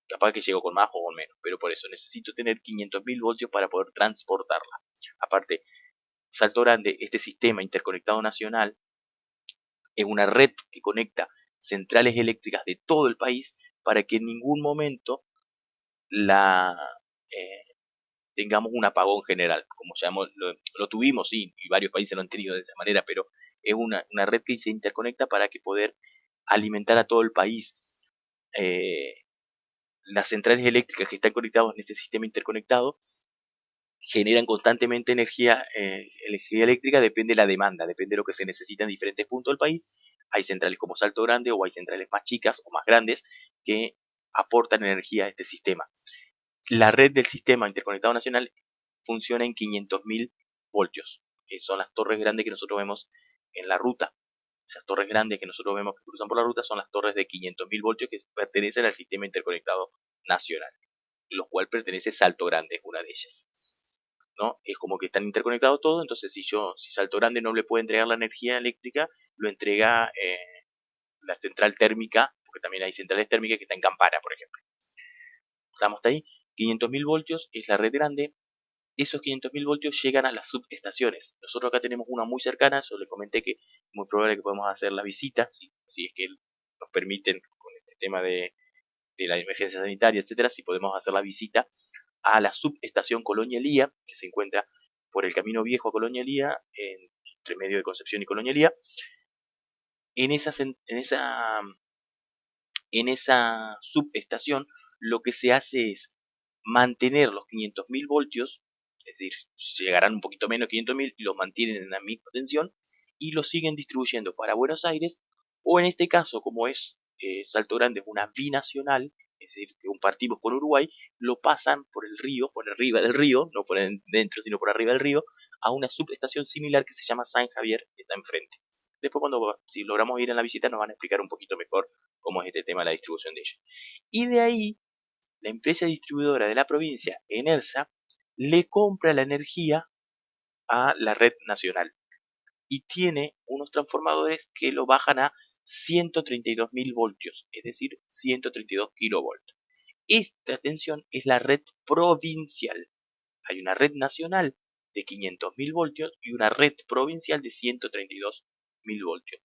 Capaz que llego con más o con menos, pero por eso necesito tener 500.000 voltios para poder transportarla. Aparte, Salto Grande, este sistema interconectado nacional, es una red que conecta centrales eléctricas de todo el país para que en ningún momento la tengamos un apagón general, como llamamos, lo tuvimos, sí, y varios países lo han tenido de esa manera, pero es una red que se interconecta para que poder alimentar a todo el país. Eh, las centrales eléctricas que están conectadas en este sistema interconectado generan constantemente energía eléctrica, depende de la demanda, depende de lo que se necesita en diferentes puntos del país. Hay centrales como Salto Grande o hay centrales más chicas o más grandes que aportan energía a este sistema. La red del sistema interconectado nacional funciona en 500.000 voltios, que son las torres grandes que nosotros vemos en la ruta. Esas torres grandes que nosotros vemos que cruzan por la ruta son las torres de 500.000 voltios que pertenecen al sistema interconectado nacional, lo cual pertenece a Salto Grande, es una de ellas. ¿No? Es como que están interconectados todos, entonces si Salto Grande no le puede entregar la energía eléctrica, lo entrega la central térmica, porque también hay centrales térmicas que están en Campana, por ejemplo. Estamos hasta ahí, 500.000 voltios es la red grande. Esos 500.000 voltios llegan a las subestaciones. Nosotros acá tenemos una muy cercana, yo le comenté que es muy probable que podamos hacer la visita, si es que nos permiten con este tema de la emergencia sanitaria, etcétera, si podemos hacer la visita a la subestación Colonia Elía, que se encuentra por el camino viejo a Colonia Elía, entre medio de Concepción y Colonia Elía. En esa subestación lo que se hace es mantener los 500.000 voltios, es decir, llegarán un poquito menos de 500.000 y los mantienen en la misma tensión y los siguen distribuyendo para Buenos Aires, o en este caso, como es Salto Grande, es una binacional, es decir, que compartimos con Uruguay, lo pasan por el río, por arriba del río, no por dentro, sino por arriba del río, a una subestación similar que se llama San Javier, que está enfrente. Después, si logramos ir en la visita, nos van a explicar un poquito mejor cómo es este tema de la distribución de ellos. Y de ahí, la empresa distribuidora de la provincia, Enersa, le compra la energía a la red nacional y tiene unos transformadores que lo bajan a 132.000 voltios, es decir, 132 kilovolts. Esta tensión es la red provincial. Hay una red nacional de 500.000 voltios y una red provincial de 132.000 voltios.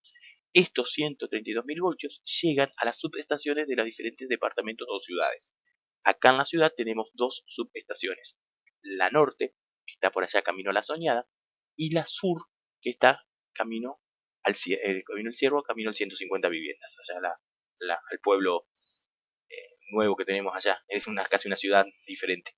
Estos 132.000 voltios llegan a las subestaciones de los diferentes departamentos o ciudades. Acá en la ciudad tenemos dos subestaciones. La norte, que está por allá camino a la Soñada, y la sur, que está camino camino al Ciervo, camino al 150 viviendas, allá al pueblo nuevo que tenemos allá. Es casi una ciudad diferente.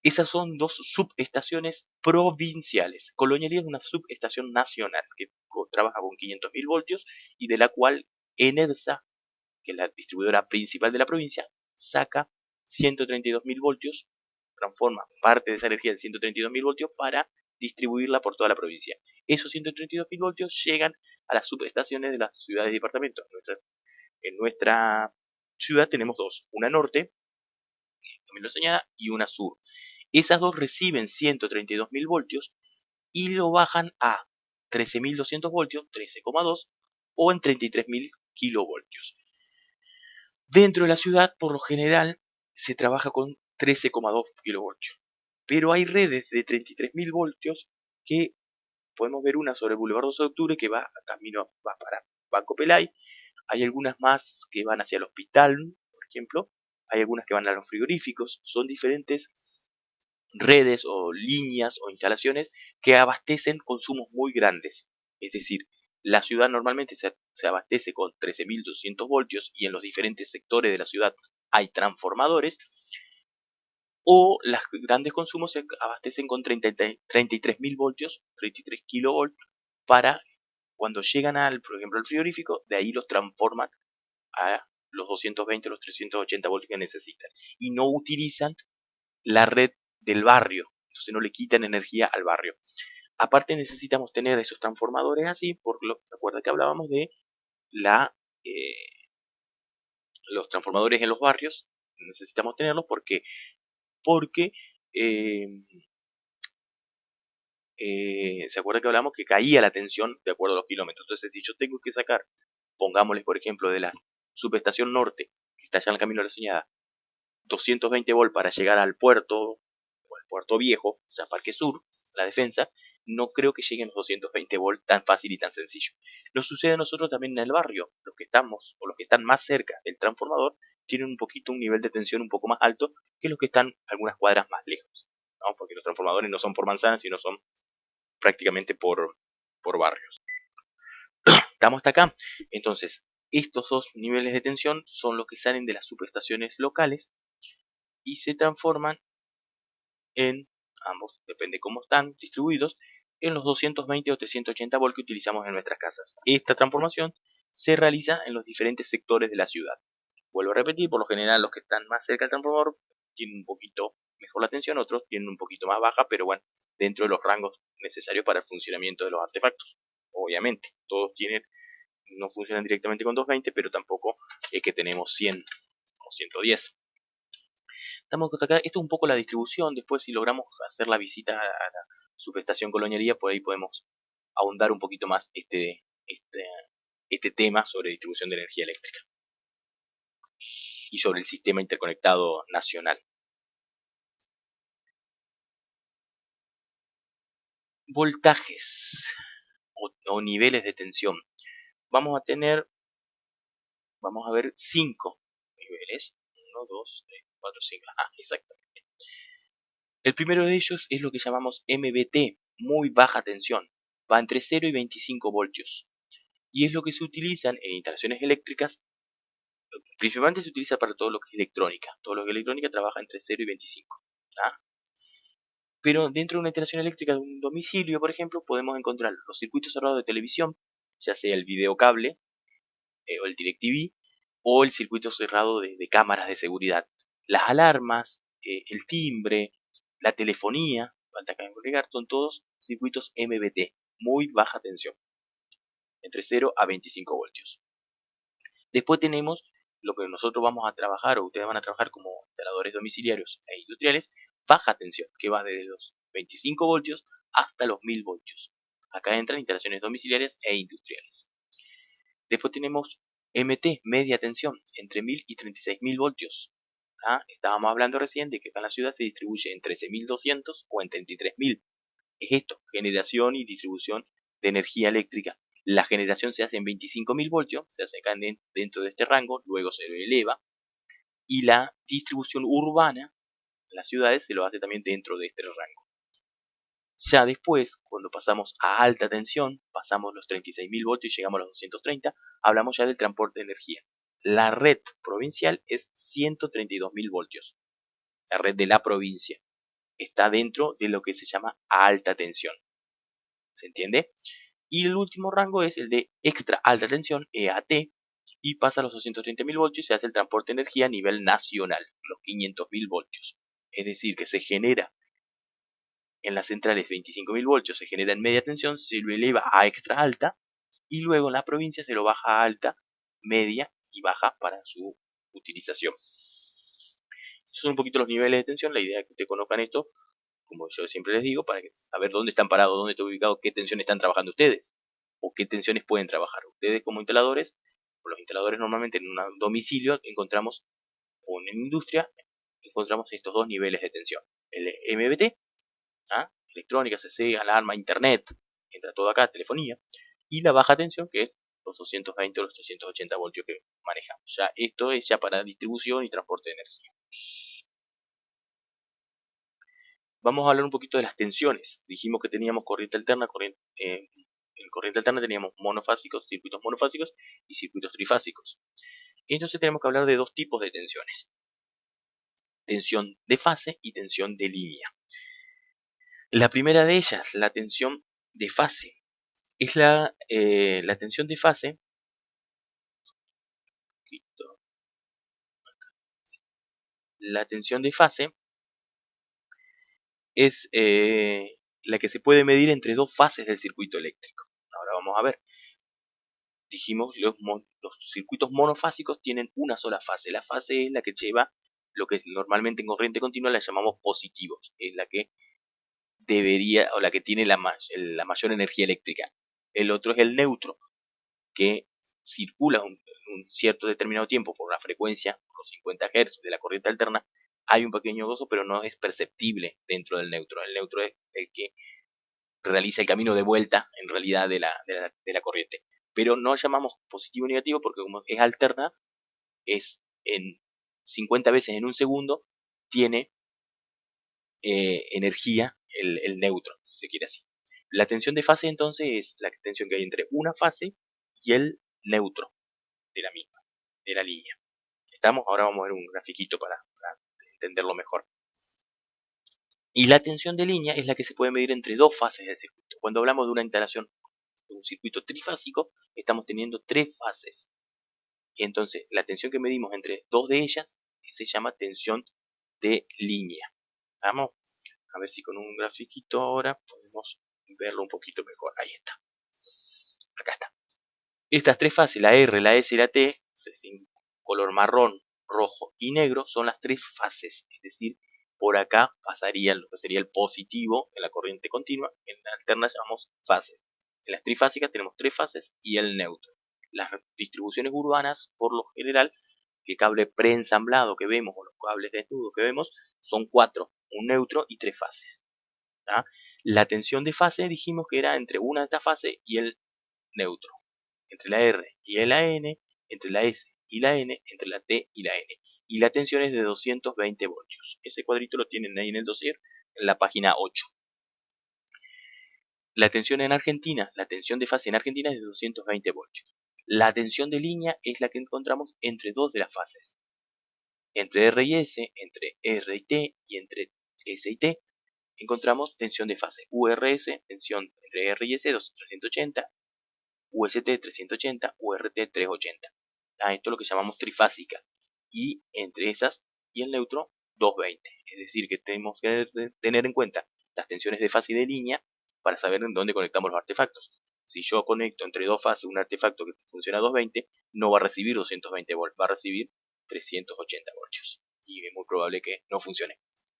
Esas son dos subestaciones provinciales. Colonialía es una subestación nacional que trabaja con 500.000 voltios y de la cual Enersa, que es la distribuidora principal de la provincia, saca 132.000 voltios, transforma parte de esa energía de 132.000 voltios para distribuirla por toda la provincia. Esos 132.000 voltios llegan a las subestaciones de las ciudades y departamentos. En nuestra ciudad tenemos dos, una norte, Camilo Señada, y una sur. Esas dos reciben 132.000 voltios y lo bajan a 13.200 voltios, 13,2, o en 33.000 kilovoltios. Dentro de la ciudad, por lo general, se trabaja con 13,2 kilovoltios. Pero hay redes de 33.000 voltios que podemos ver una sobre el Boulevard 12 de Octubre que va para Banco Pelay. Hay algunas más que van hacia el hospital, por ejemplo. Hay algunas que van a los frigoríficos. Son diferentes redes o líneas o instalaciones que abastecen consumos muy grandes. Es decir, la ciudad normalmente se abastece con 13.200 voltios y en los diferentes sectores de la ciudad hay transformadores, o los grandes consumos se abastecen con 33.000 voltios, 33 kilovolts, para cuando llegan por ejemplo, al frigorífico, de ahí los transforman a los 220, los 380 voltios que necesitan. Y no utilizan la red del barrio, entonces no le quitan energía al barrio. Aparte necesitamos tener esos transformadores así, recuerda que hablábamos de los transformadores en los barrios, necesitamos tenerlos porque eh, se acuerda que hablamos que caía la tensión de acuerdo a los kilómetros. Entonces si yo tengo que sacar, pongámosles por ejemplo de la subestación norte, que está allá en el camino de la soñada, 220 volt para llegar al puerto, o al puerto viejo, o sea, Parque Sur, la defensa, no creo que lleguen los 220 volt tan fácil y tan sencillo. Nos sucede a nosotros también en el barrio. Los que estamos, o los que están más cerca del transformador, tienen un nivel de tensión un poco más alto que los que están algunas cuadras más lejos, ¿no? Porque los transformadores no son por manzanas, sino son prácticamente por barrios. Estamos hasta acá. Entonces, estos dos niveles de tensión son los que salen de las subestaciones locales y se transforman en, ambos, depende cómo están distribuidos, en los 220 o 380 volt que utilizamos en nuestras casas. Esta transformación se realiza en los diferentes sectores de la ciudad. Vuelvo a repetir, por lo general los que están más cerca del transformador tienen un poquito mejor la tensión, otros tienen un poquito más baja, pero bueno, dentro de los rangos necesarios para el funcionamiento de los artefactos. Obviamente, todos tienen, no funcionan directamente con 220, pero tampoco es que tenemos 100 o 110. Estamos hasta acá. Esto es un poco la distribución. Después, si logramos hacer la visita a la subestación Coloniaría, por ahí podemos ahondar un poquito más este tema sobre distribución de energía eléctrica y sobre el sistema interconectado nacional. Voltajes o niveles de tensión. Vamos a ver 5 niveles. 1, 2, 3, 4, 5. Exactamente. El primero de ellos es lo que llamamos MBT, muy baja tensión. Va entre 0 y 25 voltios. Y es lo que se utiliza en instalaciones eléctricas. Principalmente se utiliza para todo lo que es electrónica. Todo lo que es electrónica trabaja entre 0 y 25. ¿Ah? Pero dentro de una instalación eléctrica de un domicilio, por ejemplo, podemos encontrar los circuitos cerrados de televisión, ya sea el videocable o el DirecTV, o el circuito cerrado de cámaras de seguridad. Las alarmas, el timbre, la telefonía, falta acá agregar, son todos circuitos MBT, muy baja tensión, entre 0 a 25 voltios. Después tenemos lo que nosotros vamos a trabajar, o ustedes van a trabajar como instaladores domiciliarios e industriales, baja tensión, que va desde los 25 voltios hasta los 1000 voltios. Acá entran instalaciones domiciliarias e industriales. Después tenemos MT, media tensión, entre 1000 y 36000 voltios. Estábamos hablando recién de que acá en la ciudad se distribuye en 13200 o en 33000. Es esto, generación y distribución de energía eléctrica. La generación se hace en 25.000 voltios, se hace acá dentro de este rango, luego se eleva. Y la distribución urbana en las ciudades se lo hace también dentro de este rango. Ya después, cuando pasamos a alta tensión, pasamos los 36.000 voltios y llegamos a los 230, hablamos ya del transporte de energía. La red provincial es 132.000 voltios. La red de la provincia está dentro de lo que se llama alta tensión. ¿Se entiende? Y el último rango es el de extra alta tensión, EAT, y pasa a los 230.000 voltios y se hace el transporte de energía a nivel nacional, los 500.000 voltios. Es decir, que se genera en las centrales 25.000 voltios, se genera en media tensión, se lo eleva a extra alta, y luego en la provincia se lo baja a alta, media y baja para su utilización. Esos son un poquito los niveles de tensión. La idea es que ustedes conozcan esto, como yo siempre les digo, para saber dónde están parados, dónde están ubicados, qué tensión están trabajando ustedes, o qué tensiones pueden trabajar. Ustedes como instaladores, o los instaladores normalmente en un domicilio encontramos, o en industria, encontramos estos dos niveles de tensión. El MBT, electrónica, CC, alarma, internet, entra todo acá, telefonía, y la baja tensión, que es los 220 o los 380 voltios que manejamos. Ya esto es ya para distribución y transporte de energía. Vamos a hablar un poquito de las tensiones. Dijimos que teníamos corriente alterna, en corriente alterna teníamos monofásicos, circuitos monofásicos y circuitos trifásicos. Entonces tenemos que hablar de dos tipos de tensiones. Tensión de fase y tensión de línea. La primera de ellas, la tensión de fase, es la tensión de fase. La tensión de fase es la que se puede medir entre dos fases del circuito eléctrico. Ahora vamos a ver. Dijimos, los circuitos monofásicos tienen una sola fase. La fase es la que lleva lo que normalmente en corriente continua la llamamos positivos. Es la que debería, o la que tiene la mayor energía eléctrica. El otro es el neutro, que circula un cierto determinado tiempo por la frecuencia, por los 50 Hz de la corriente alterna, hay un pequeño gozo, pero no es perceptible dentro del neutro. El neutro es el que realiza el camino de vuelta, en realidad, de la corriente. Pero no llamamos positivo o negativo porque como es alterna, es en 50 veces en un segundo, tiene energía el neutro, si se quiere así. La tensión de fase entonces es la tensión que hay entre una fase y el neutro de la misma, de la línea. ¿Estamos? Ahora vamos a ver un grafiquito para entenderlo mejor. Y la tensión de línea es la que se puede medir entre dos fases del circuito. Cuando hablamos de una instalación de un circuito trifásico, estamos teniendo tres fases. Y entonces la tensión que medimos entre dos de ellas se llama tensión de línea. ¿Vamos? A ver si con un grafiquito ahora podemos verlo un poquito mejor. Ahí está. Acá está. Estas tres fases, la R, la S y la T, en color marrón, rojo y negro, son las tres fases. Es decir, por acá pasaría lo que sería el positivo en la corriente continua. En la alterna llamamos fases. En las trifásicas tenemos tres fases y el neutro. Las distribuciones urbanas, por lo general, el cable preensamblado que vemos o los cables desnudos que vemos son cuatro, un neutro y tres fases. ¿Ah? La tensión de fase dijimos que era entre una de estas fases y el neutro, entre la R y la N, entre la S y la N, entre la T y la N. Y la tensión es de 220 voltios. Ese cuadrito lo tienen ahí en el dossier, en la página 8. La tensión en Argentina, la tensión de fase en Argentina es de 220 voltios. La tensión de línea es la que encontramos entre dos de las fases. Entre R y S, entre R y T y entre S y T, encontramos tensión de fase. URS, tensión entre R y S, 380, UST 380, URT 380. Esto es lo que llamamos trifásica. Y entre esas y el neutro, 220. Es decir, que tenemos que tener en cuenta las tensiones de fase y de línea para saber en dónde conectamos los artefactos. Si yo conecto entre dos fases un artefacto que funciona a 220, no va a recibir 220 volts, va a recibir 380 voltios. Y es muy probable que no funcione.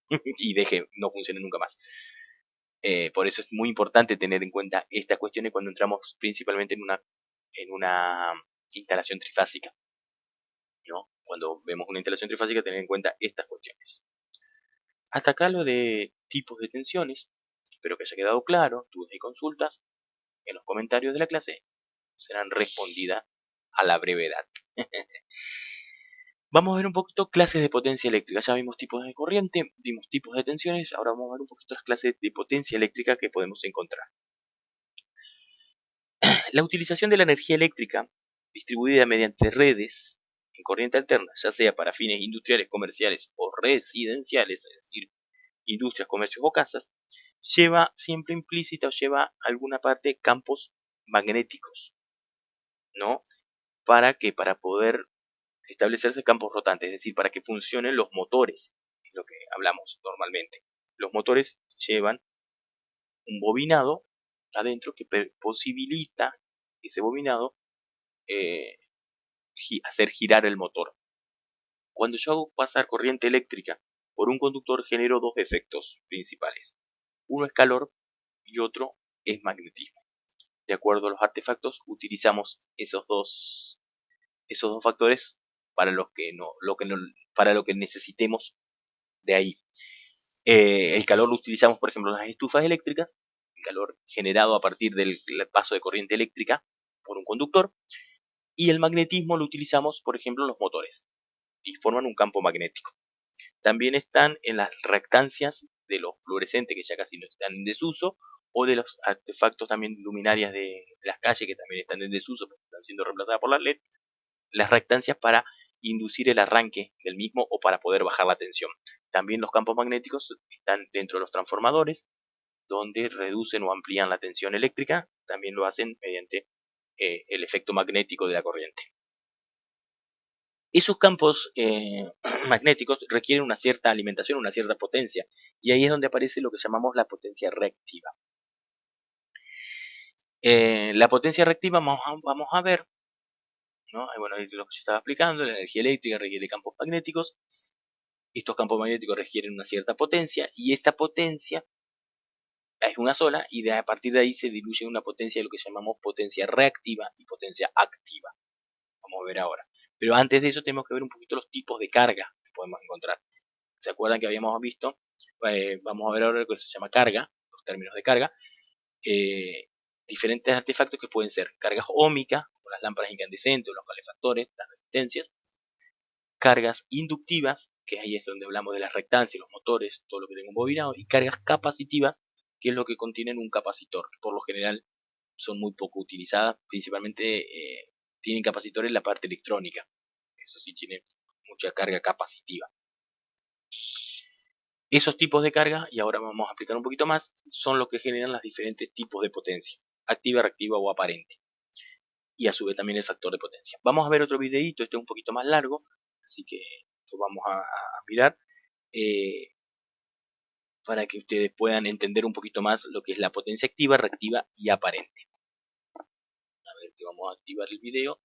Y no funcione nunca más. Por eso es muy importante tener en cuenta estas cuestiones cuando entramos principalmente en una instalación trifásica, ¿no? Cuando vemos una instalación trifásica, tener en cuenta estas cuestiones. Hasta acá lo de tipos de tensiones. Espero que haya quedado claro. Dudas y consultas en los comentarios de la clase serán respondidas a la brevedad. Vamos a ver un poquito clases de potencia eléctrica. Ya vimos tipos de corriente, vimos tipos de tensiones. Ahora vamos a ver un poquito las clases de potencia eléctrica que podemos encontrar. La utilización de la energía eléctrica distribuida mediante redes en corriente alterna, ya sea para fines industriales, comerciales o residenciales, es decir, industrias, comercios o casas, lleva siempre implícita o lleva alguna parte campos magnéticos, ¿no? ¿Para qué? Para poder establecerse campos rotantes, es decir, para que funcionen los motores, es lo que hablamos normalmente. Los motores llevan un bobinado adentro que posibilita ese bobinado hacer girar el motor. Cuando yo hago pasar corriente eléctrica por un conductor genero dos efectos principales. Uno es calor y otro es magnetismo. De acuerdo a los artefactos utilizamos esos dos factores para para lo que necesitemos de ahí. El calor lo utilizamos, por ejemplo, en las estufas eléctricas, el calor generado a partir del paso de corriente eléctrica por un conductor, y el magnetismo lo utilizamos, por ejemplo, en los motores, y forman un campo magnético. También están en las reactancias de los fluorescentes, que ya casi no están en desuso, o de los artefactos también luminarias de las calles, que también están en desuso, porque están siendo reemplazadas por las LED, las reactancias para inducir el arranque del mismo o para poder bajar la tensión. También los campos magnéticos están dentro de los transformadores, donde reducen o amplían la tensión eléctrica, también lo hacen mediante el efecto magnético de la corriente. Esos campos magnéticos requieren una cierta alimentación, una cierta potencia, y ahí es donde aparece lo que llamamos la potencia reactiva. La potencia reactiva vamos a ver, ¿no? Bueno, ahí lo que yo estaba explicando, la energía eléctrica requiere campos magnéticos, estos campos magnéticos requieren una cierta potencia, y esta potencia es una sola, y a partir de ahí se diluye en una potencia de lo que llamamos potencia reactiva y potencia activa. vamos a ver ahora. Pero antes de eso tenemos que ver un poquito los tipos de carga que podemos encontrar. ¿Se acuerdan que habíamos visto? Vamos a ver ahora lo que se llama carga, los términos de carga. Diferentes artefactos que pueden ser cargas óhmicas, como las lámparas incandescentes o los calefactores, las resistencias. Cargas inductivas, que ahí es donde hablamos de las rectancias, los motores, todo lo que tengo bobinado. Y cargas capacitivas, que es lo que contienen un capacitor, que por lo general son muy poco utilizadas, principalmente tienen capacitores en la parte electrónica. Eso sí tiene mucha carga capacitiva. Esos tipos de carga, y ahora vamos a explicar un poquito más, son los que generan los diferentes tipos de potencia, activa, reactiva o aparente. Y a su vez también el factor de potencia. Vamos a ver otro videito, este es un poquito más largo, así que lo vamos a mirar para que ustedes puedan entender un poquito más lo que es la potencia activa, reactiva y aparente. A ver que vamos a activar el video.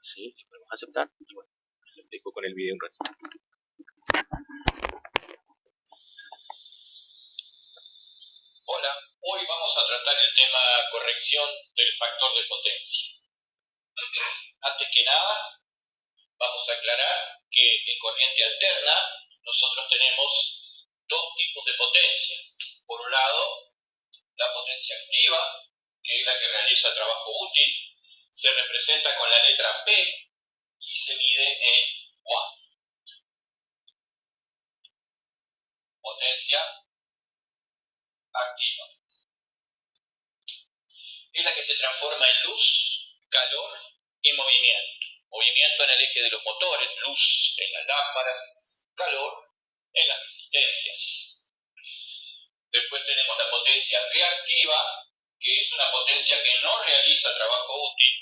Sí, lo podemos aceptar. Y bueno, los dejo con el video un ratito. Hola, hoy vamos a tratar el tema corrección del factor de potencia. Antes que nada, vamos a aclarar que en corriente alterna nosotros tenemos dos tipos de potencia. Por un lado, la potencia activa, que es la que realiza trabajo útil, se representa con la letra P y se mide en watt. Potencia activa es la que se transforma en luz, calor y movimiento. Movimiento en el eje de los motores, luz en las lámparas, calor en las resistencias. Después tenemos la potencia reactiva, que es una potencia que no realiza trabajo útil.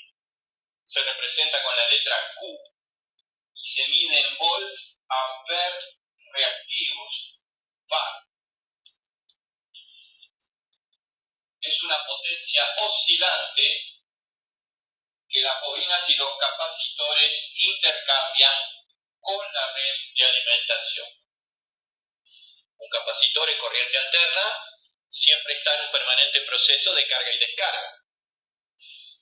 Se representa con la letra Q y se mide en volt, ampere, reactivos, var. Es una potencia oscilante que las bobinas y los capacitores intercambian con la red de alimentación. Un capacitor en corriente alterna siempre está en un permanente proceso de carga y descarga.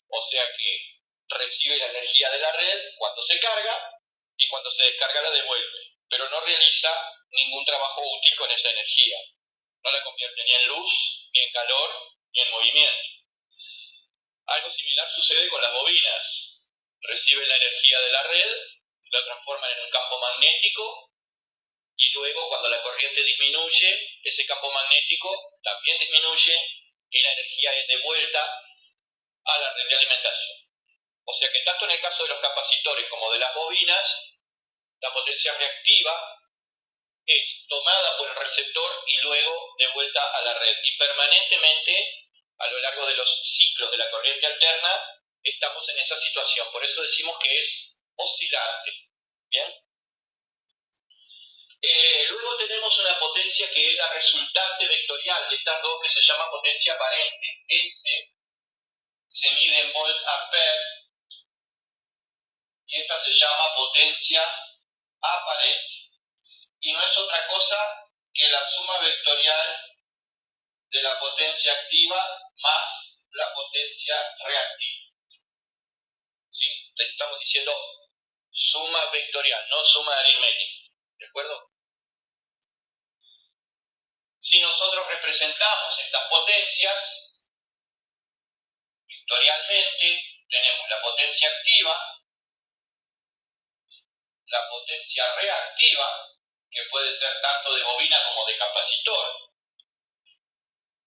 O sea que recibe la energía de la red cuando se carga y cuando se descarga la devuelve, pero no realiza ningún trabajo útil con esa energía. No la convierte ni en luz, ni en calor, ni en movimiento. Algo similar sucede con las bobinas. Reciben la energía de la red, la transforman en un campo magnético y luego cuando la corriente disminuye, ese campo magnético también disminuye y la energía es devuelta a la red de alimentación. O sea que tanto en el caso de los capacitores como de las bobinas, la potencia reactiva es tomada por el receptor y luego devuelta a la red. Y permanentemente, a lo largo de los ciclos de la corriente alterna, estamos en esa situación. Por eso decimos que es oscilante. ¿Bien? Luego tenemos una potencia que es la resultante vectorial de estas dos, que se llama potencia aparente. S se mide en volt ampere y esta se llama potencia aparente. Y no es otra cosa que la suma vectorial de la potencia activa más la potencia reactiva. ¿Sí? Estamos diciendo suma vectorial, no suma aritmética. ¿De acuerdo? Si nosotros representamos estas potencias vectorialmente, tenemos la potencia activa, la potencia reactiva, que puede ser tanto de bobina como de capacitor,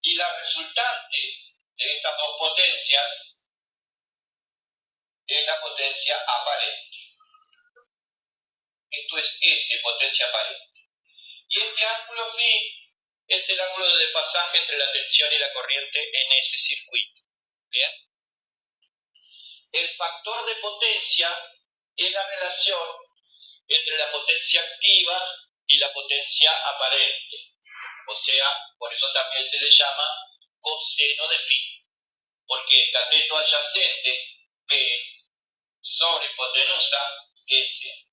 y la resultante de estas dos potencias es la potencia aparente. Esto es S, potencia aparente. Y este ángulo phi es el ángulo de desfasaje entre la tensión y la corriente en ese circuito. ¿Bien? El factor de potencia es la relación entre la potencia activa y la potencia aparente. O sea, por eso también se le llama coseno de phi, porque el cateto adyacente P sobre hipotenusa S.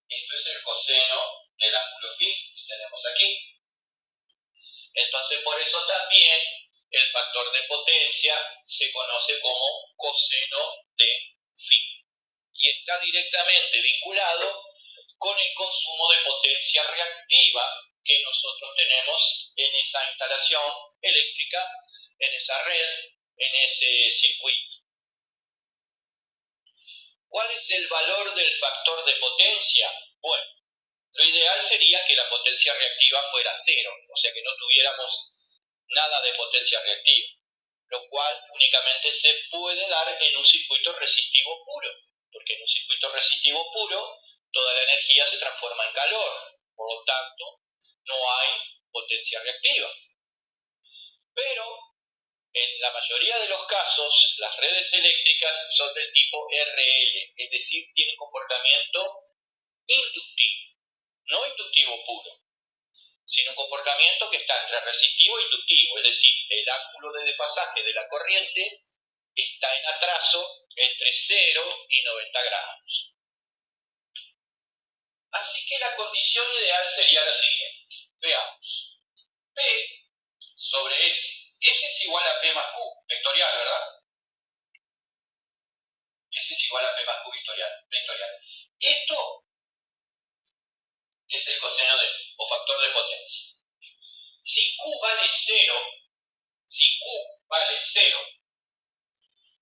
Esto es el coseno del ángulo phi que tenemos aquí. Entonces, por eso también el factor de potencia se conoce como coseno de phi. y está directamente vinculado con el consumo de potencia reactiva que nosotros tenemos en esa instalación eléctrica, en esa red, en ese circuito. ¿Cuál es el valor del factor de potencia? Bueno, lo ideal sería que la potencia reactiva fuera cero, o sea que no tuviéramos nada de potencia reactiva, lo cual únicamente se puede dar en un circuito resistivo puro, porque en un circuito resistivo puro toda la energía se transforma en calor, por lo tanto no hay potencia reactiva. Pero en la mayoría de los casos las redes eléctricas son del tipo RL, es decir, tienen comportamiento inductivo, no inductivo puro, sino un comportamiento que está entre resistivo e inductivo, es decir, el ángulo de desfasaje de la corriente está en atraso entre 0 y 90 grados. Así que la condición ideal sería la siguiente. Veamos. P sobre S. S es igual a P más Q, vectorial, ¿verdad? S es igual a P más Q vectorial. Esto es el coseno de Phi, o factor de potencia. Si Q vale 0,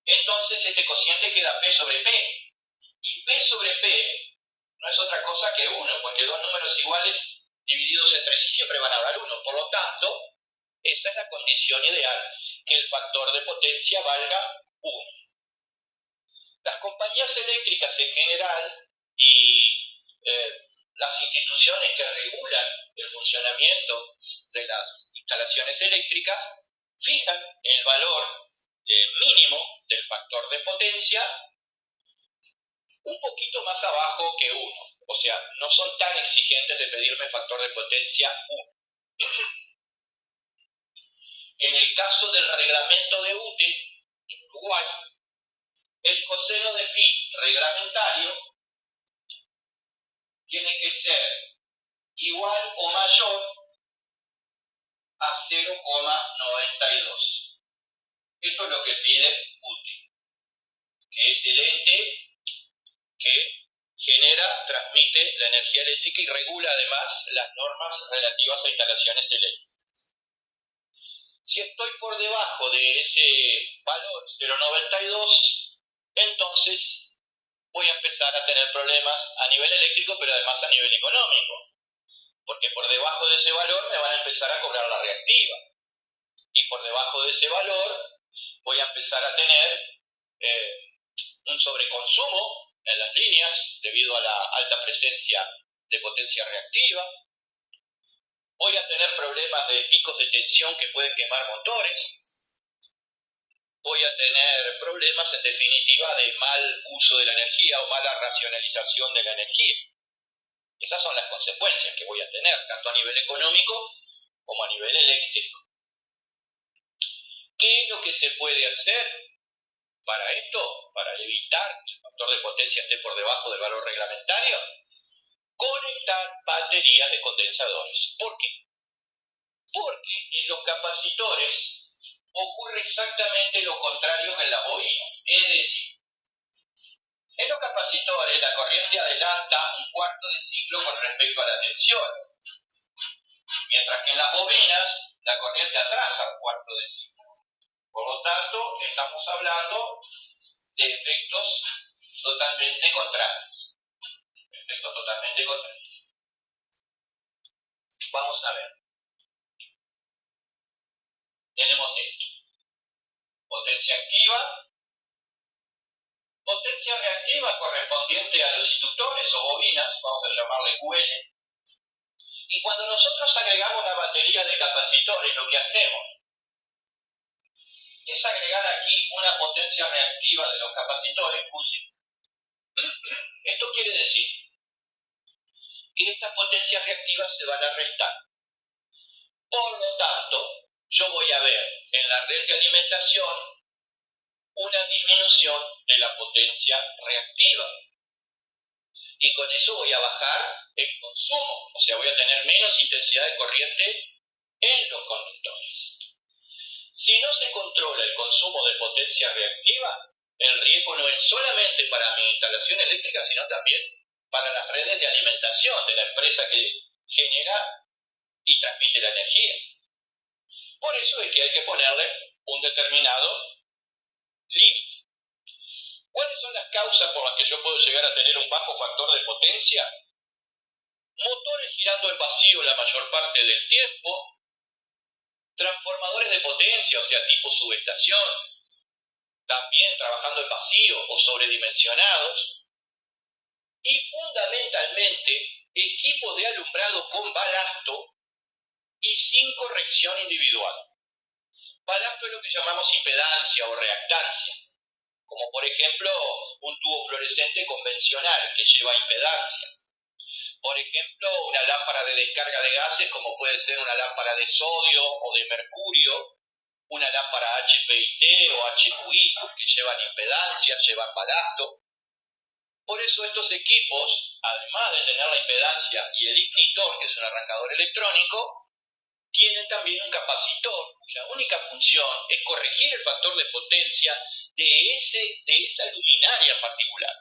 entonces este cociente queda P sobre P. Y P sobre P no es otra cosa que 1, porque dos números iguales divididos entre sí siempre van a dar 1. Por lo tanto, esa es la condición ideal, que el factor de potencia valga 1. Las compañías eléctricas en general y las instituciones que regulan el funcionamiento de las instalaciones eléctricas fijan el valor mínimo del factor de potencia un poquito más abajo que 1. O sea, no son tan exigentes de pedirme factor de potencia 1. En el caso del reglamento de UTE, en Uruguay, el coseno de Phi reglamentario tiene que ser igual o mayor a 0,92. Esto es lo que pide UTE, que es el ente que genera, transmite la energía eléctrica y regula además las normas relativas a instalaciones eléctricas. Si estoy por debajo de ese valor 0,92, entonces voy a empezar a tener problemas a nivel eléctrico, pero además a nivel económico, porque por debajo de ese valor me van a empezar a cobrar la reactiva, y por debajo de ese valor voy a empezar a tener un sobreconsumo en las líneas debido a la alta presencia de potencia reactiva. Voy a tener problemas de picos de tensión que pueden quemar motores. Voy a tener problemas, en definitiva, de mal uso de la energía o mala racionalización de la energía. Esas son las consecuencias que voy a tener, tanto a nivel económico como a nivel eléctrico. ¿Qué es lo que se puede hacer para esto? Para evitar que el factor de potencia esté por debajo del valor reglamentario. Conectar baterías de condensadores. ¿Por qué? Porque en los capacitores ocurre exactamente lo contrario que en las bobinas. Es decir, en los capacitores la corriente adelanta un cuarto de ciclo con respecto a la tensión, mientras que en las bobinas la corriente atrasa un cuarto de ciclo. Por lo tanto, estamos hablando de efectos totalmente contrarios. Vamos a ver. Tenemos esto. Potencia activa, potencia reactiva correspondiente a los inductores o bobinas, vamos a llamarle QL. Y cuando nosotros agregamos la batería de capacitores, lo que hacemos es agregar aquí una potencia reactiva de los capacitores QC. Esto quiere decir que estas potencias reactivas se van a restar. Por lo tanto, yo voy a ver en la red de alimentación una disminución de la potencia reactiva. Y con eso voy a bajar el consumo, o sea, voy a tener menos intensidad de corriente en los conductores. Si no se controla el consumo de potencia reactiva, El riesgo no es solamente para mi instalación eléctrica, sino también para las redes de alimentación de la empresa que genera y transmite la energía. Por eso es que hay que ponerle un determinado límite. ¿Cuáles son las causas por las que yo puedo llegar a tener un bajo factor de potencia? Motores girando en vacío la mayor parte del tiempo, transformadores de potencia, o sea, tipo subestación, también trabajando en vacío o sobredimensionados, y fundamentalmente equipos de alumbrado con balasto y sin corrección individual. Balasto es lo que llamamos impedancia o reactancia, como por ejemplo un tubo fluorescente convencional que lleva impedancia. Por ejemplo, una lámpara de descarga de gases, como puede ser una lámpara de sodio o de mercurio, una lámpara HPIT o HQI, que llevan impedancia, llevan balasto. Por eso estos equipos, además de tener la impedancia y el ignitor, que es un arrancador electrónico, tienen también un capacitor, cuya única función es corregir el factor de potencia de esa luminaria en particular.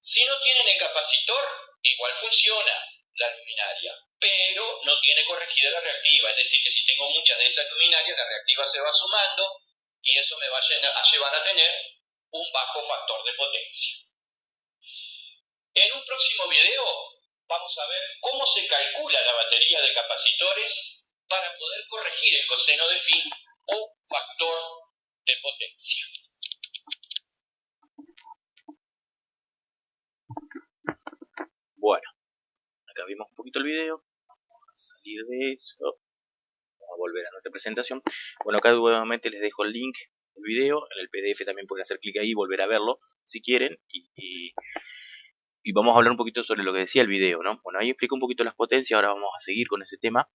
Si no tienen el capacitor, igual funciona la luminaria, pero no tiene corregida la reactiva. Es decir, que si tengo muchas de esas luminarias, la reactiva se va sumando y eso me va a llevar a tener un bajo factor de potencia. En un próximo video vamos a ver cómo se calcula la batería de capacitores para poder corregir el coseno de phi o factor de potencia. Bueno, acá vimos un poquito el video. Vamos a salir de eso. Vamos a volver a nuestra presentación. Bueno, acá nuevamente les dejo el link del video. En el PDF también pueden hacer clic ahí y volver a verlo si quieren. Y vamos a hablar un poquito sobre lo que decía el video, ¿no? Bueno, ahí explico un poquito las potencias. Ahora vamos a seguir con ese tema.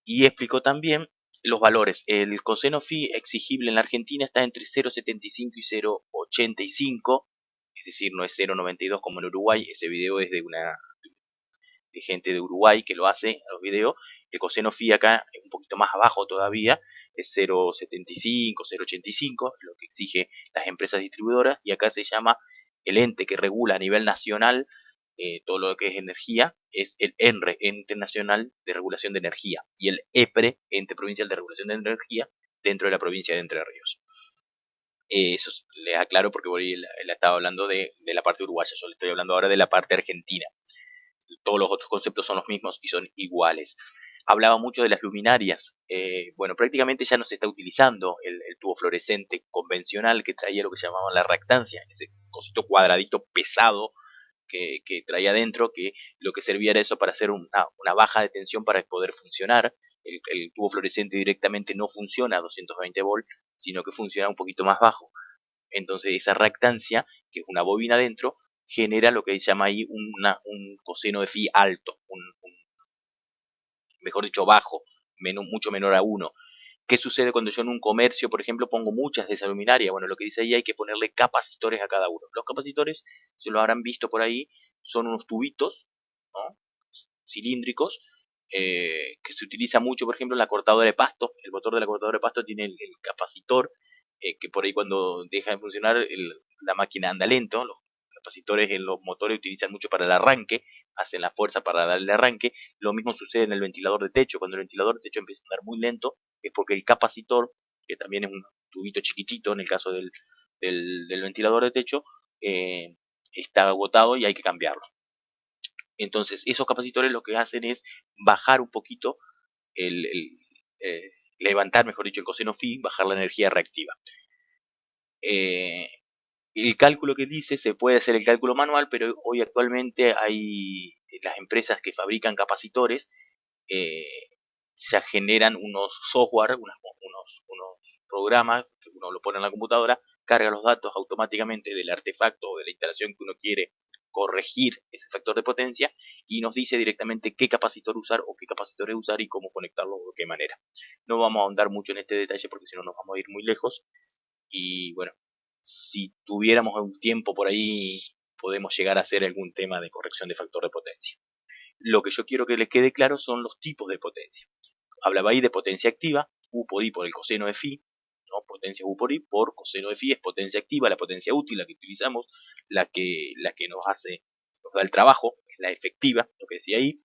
Y explicó también los valores. El coseno phi exigible en la Argentina está entre 0,75 y 0,85. Es decir, no es 0,92 como en Uruguay. Ese video es de gente de Uruguay que lo hace a los videos. El coseno phi acá es un poquito más abajo todavía, es 0,75, 0,85, lo que exige las empresas distribuidoras, y acá se llama el ente que regula a nivel nacional todo lo que es energía, es el ENRE, Ente Nacional de Regulación de Energía, y el EPRE, Ente Provincial de Regulación de Energía, dentro de la provincia de Entre Ríos. Eso les aclaro porque la estaba hablando de la parte uruguaya, yo le estoy hablando ahora de la parte argentina. Todos los otros conceptos son los mismos y son iguales. Hablaba mucho de las luminarias. Bueno, prácticamente ya no se está utilizando el tubo fluorescente convencional que traía lo que llamaban la reactancia, ese cosito cuadradito pesado que traía adentro, que lo que servía era eso para hacer una baja de tensión para poder funcionar. El tubo fluorescente directamente no funciona a 220 volts, sino que funciona un poquito más bajo. Entonces esa reactancia, que es una bobina adentro, genera lo que se llama ahí un coseno de phi alto, mejor dicho bajo, mucho menor a 1. ¿Qué sucede cuando yo en un comercio, por ejemplo, pongo muchas de esa luminaria? Bueno, lo que dice ahí hay que ponerle capacitores a cada uno. Los capacitores, se lo habrán visto por ahí, son unos tubitos, ¿no?, cilíndricos, que se utiliza mucho, por ejemplo, en la cortadora de pasto. El motor de la cortadora de pasto tiene el capacitor, que por ahí cuando deja de funcionar la máquina anda lento. Los capacitores en los motores utilizan mucho para el arranque, hacen la fuerza para darle arranque. Lo mismo sucede en el ventilador de techo. Cuando el ventilador de techo empieza a andar muy lento, es porque el capacitor, que también es un tubito chiquitito en el caso del ventilador de techo, está agotado y hay que cambiarlo. Entonces, esos capacitores lo que hacen es bajar un poquito, levantar, mejor dicho, el coseno phi, bajar la energía reactiva. El cálculo que dice, se puede hacer el cálculo manual, pero hoy actualmente hay las empresas que fabrican capacitores, ya generan unos software, unos programas que uno lo pone en la computadora, carga los datos automáticamente del artefacto o de la instalación que uno quiere corregir ese factor de potencia, y nos dice directamente qué capacitor usar o qué capacitores usar y cómo conectarlo o de qué manera. No vamos a ahondar mucho en este detalle porque si no nos vamos a ir muy lejos. Y bueno, si tuviéramos un tiempo por ahí, podemos llegar a hacer algún tema de corrección de factor de potencia. Lo que yo quiero que les quede claro son los tipos de potencia. Hablaba ahí de potencia activa, U por I por el coseno de phi, ¿no? Potencia U por I por coseno de phi es potencia activa, la potencia útil, la que utilizamos, la que nos da el trabajo, es la efectiva, lo que decía ahí.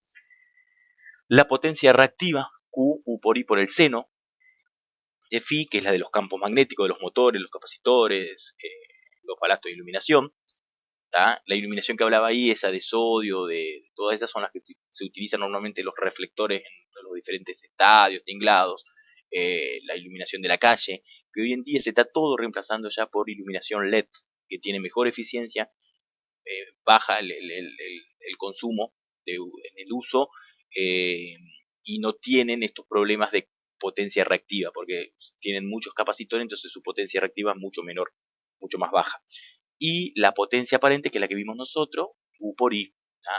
La potencia reactiva, Q, U por I por el seno de phi, que es la de los campos magnéticos de los motores, los capacitores, los balastos de iluminación. ¿Tá? La iluminación que hablaba ahí, esa de sodio, de todas esas son las que se utilizan normalmente los reflectores en los diferentes estadios, tinglados, la iluminación de la calle, que hoy en día se está todo reemplazando ya por iluminación LED, que tiene mejor eficiencia, baja el consumo en el uso, y no tienen estos problemas de potencia reactiva, porque tienen muchos capacitores, entonces su potencia reactiva es mucho menor, mucho más baja. Y la potencia aparente, que es la que vimos nosotros, U por I,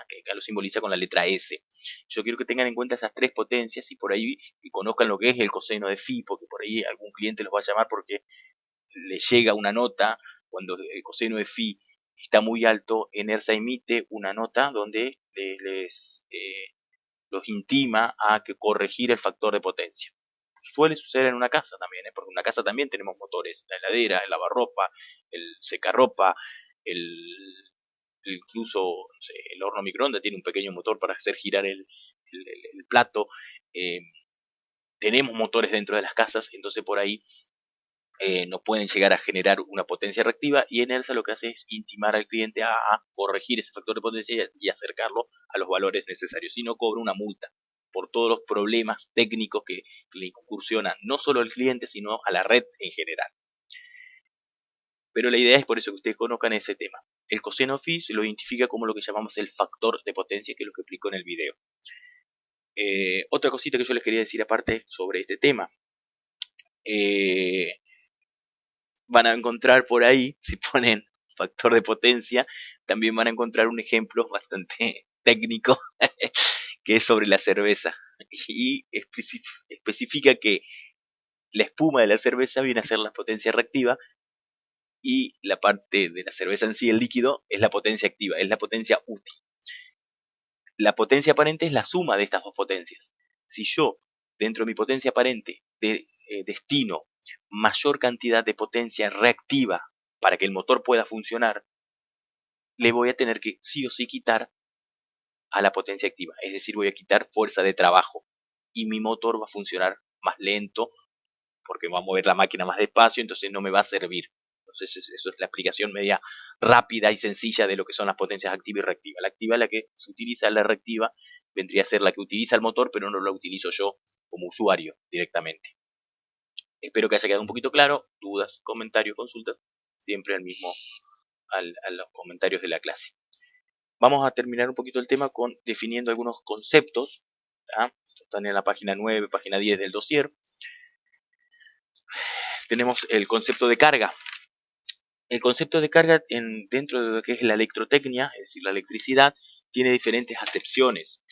que acá lo simboliza con la letra S. Yo quiero que tengan en cuenta esas tres potencias y por ahí y conozcan lo que es el coseno de phi, porque por ahí algún cliente los va a llamar porque le llega una nota cuando el coseno de phi está muy alto. ENERSA emite una nota donde los intima a que corregir el factor de potencia. Suele suceder en una casa también, porque en una casa también tenemos motores, la heladera, el lavarropa, el secarropa, incluso no sé, el horno microondas tiene un pequeño motor para hacer girar el plato. Tenemos motores dentro de las casas, entonces por ahí no pueden llegar a generar una potencia reactiva, y ENERSA lo que hace es intimar al cliente a corregir ese factor de potencia y acercarlo a los valores necesarios, y no cobra una multa por todos los problemas técnicos que le incursionan no solo al cliente, sino a la red en general. Pero la idea es por eso que ustedes conozcan ese tema. El coseno phi se lo identifica como lo que llamamos el factor de potencia, que es lo que explico en el video. Otra cosita que yo les quería decir aparte sobre este tema. Van a encontrar por ahí, si ponen factor de potencia, también van a encontrar un ejemplo bastante técnico que es sobre la cerveza, y especifica que la espuma de la cerveza viene a ser la potencia reactiva y la parte de la cerveza en sí, el líquido, es la potencia activa, es la potencia útil. La potencia aparente es la suma de estas dos potencias. Si yo, dentro de mi potencia aparente, destino mayor cantidad de potencia reactiva para que el motor pueda funcionar, le voy a tener que sí o sí quitar a la potencia activa, es decir, voy a quitar fuerza de trabajo y mi motor va a funcionar más lento porque va a mover la máquina más despacio, entonces no me va a servir. Entonces eso es la explicación media rápida y sencilla de lo que son las potencias activa y reactiva. La activa es la que se utiliza, la reactiva vendría a ser la que utiliza el motor, pero no la utilizo yo como usuario directamente. Espero que haya quedado un poquito claro. Dudas, comentarios, consultas, siempre a los comentarios de la clase. Vamos a terminar un poquito el tema definiendo algunos conceptos. Están en la página 9, página 10 del dossier. Tenemos el concepto de carga. El concepto de carga dentro de lo que es la electrotecnia, es decir, la electricidad, tiene diferentes acepciones.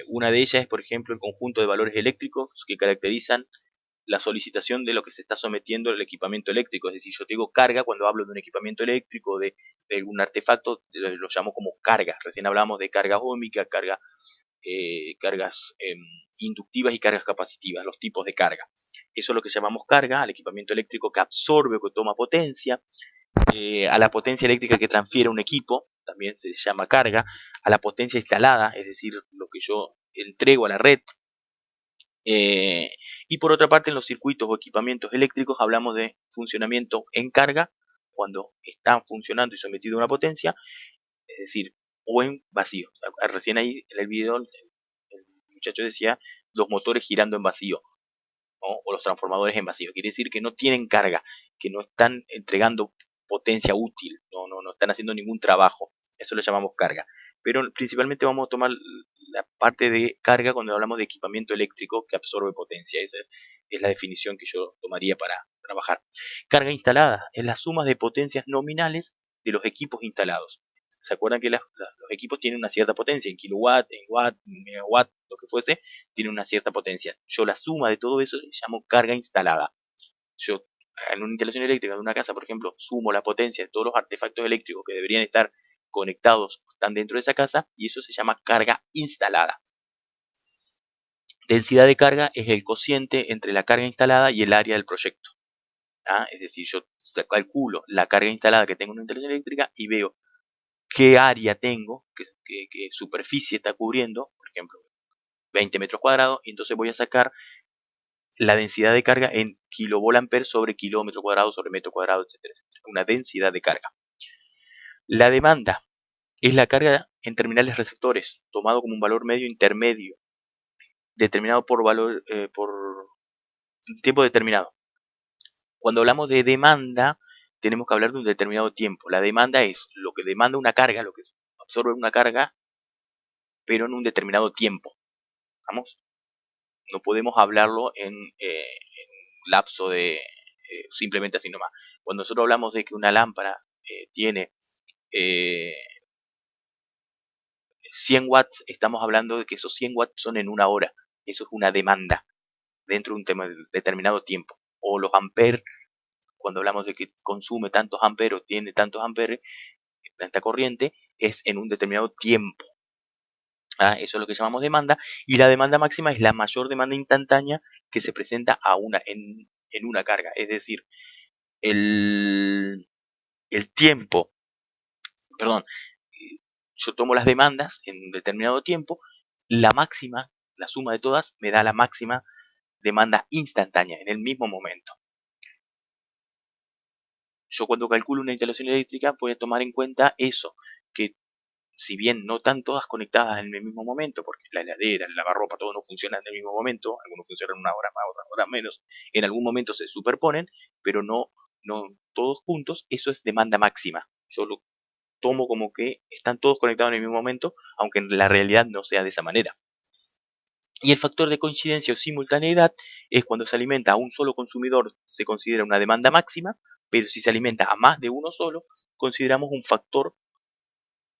Una de ellas es, por ejemplo, el conjunto de valores eléctricos que caracterizan la solicitación de lo que se está sometiendo el equipamiento eléctrico. Es decir, yo digo carga cuando hablo de un equipamiento eléctrico, de algún artefacto, lo llamo como carga. Recién hablamos de carga óhmica, cargas inductivas y cargas capacitivas, los tipos de carga. Eso es lo que llamamos carga, al equipamiento eléctrico que absorbe o que toma potencia, a la potencia eléctrica que transfiere un equipo, también se llama carga, a la potencia instalada, es decir, lo que yo entrego a la red. Y por otra parte, en los circuitos o equipamientos eléctricos hablamos de funcionamiento en carga, cuando están funcionando y sometidos a una potencia, es decir, o en vacío. Recién ahí en el video el muchacho decía los motores girando en vacío, ¿no? O los transformadores en vacío. Quiere decir que no tienen carga, que no están entregando potencia útil, no están haciendo ningún trabajo. Eso lo llamamos carga. Pero principalmente vamos a tomar la parte de carga cuando hablamos de equipamiento eléctrico que absorbe potencia. Esa es la definición que yo tomaría para trabajar. Carga instalada es la suma de potencias nominales de los equipos instalados. ¿Se acuerdan que los equipos tienen una cierta potencia? En kilowatt, en watt, en megawatt, lo que fuese, tiene una cierta potencia. Yo la suma de todo eso le llamo carga instalada. Yo en una instalación eléctrica de una casa, por ejemplo, sumo la potencia de todos los artefactos eléctricos que deberían estar conectados, están dentro de esa casa, y eso se llama carga instalada. Densidad de carga es el cociente entre la carga instalada y el área del proyecto. Es decir, yo calculo la carga instalada que tengo en una instalación eléctrica y veo qué área tengo, qué superficie está cubriendo, por ejemplo, 20 metros cuadrados, y entonces voy a sacar la densidad de carga en kilovolt sobre kilómetro cuadrado sobre metro cuadrado, etcétera, etcétera. Una densidad de carga. La demanda es la carga en terminales receptores, tomado como un valor medio intermedio, determinado por valor por tiempo determinado. Cuando hablamos de demanda, tenemos que hablar de un determinado tiempo. La demanda es lo que demanda una carga, lo que absorbe una carga, pero en un determinado tiempo. ¿Vamos? No podemos hablarlo en lapso de simplemente así nomás. Cuando nosotros hablamos de que una lámpara tiene 100 watts, estamos hablando de que esos 100 watts son en una hora. Eso es una demanda dentro de un determinado tiempo. O los amperes, cuando hablamos de que consume tantos amperes, tiene tantos amperes, tanta corriente, es en un determinado tiempo. Eso es lo que llamamos demanda. Y la demanda máxima es la mayor demanda instantánea que se presenta en una carga. Es decir, el tiempo, perdón, yo tomo las demandas en un determinado tiempo, la máxima, la suma de todas, me da la máxima demanda instantánea, en el mismo momento. Yo cuando calculo una instalación eléctrica voy a tomar en cuenta eso, que si bien no están todas conectadas en el mismo momento, porque la heladera, el lavarropa, todo no funciona en el mismo momento, algunos funcionan una hora más, otras horas menos, en algún momento se superponen, pero no todos juntos, eso es demanda máxima. Yo lo tomo como que están todos conectados en el mismo momento, aunque en la realidad no sea de esa manera. Y el factor de coincidencia o simultaneidad es cuando se alimenta a un solo consumidor, se considera una demanda máxima, pero si se alimenta a más de uno solo, consideramos un factor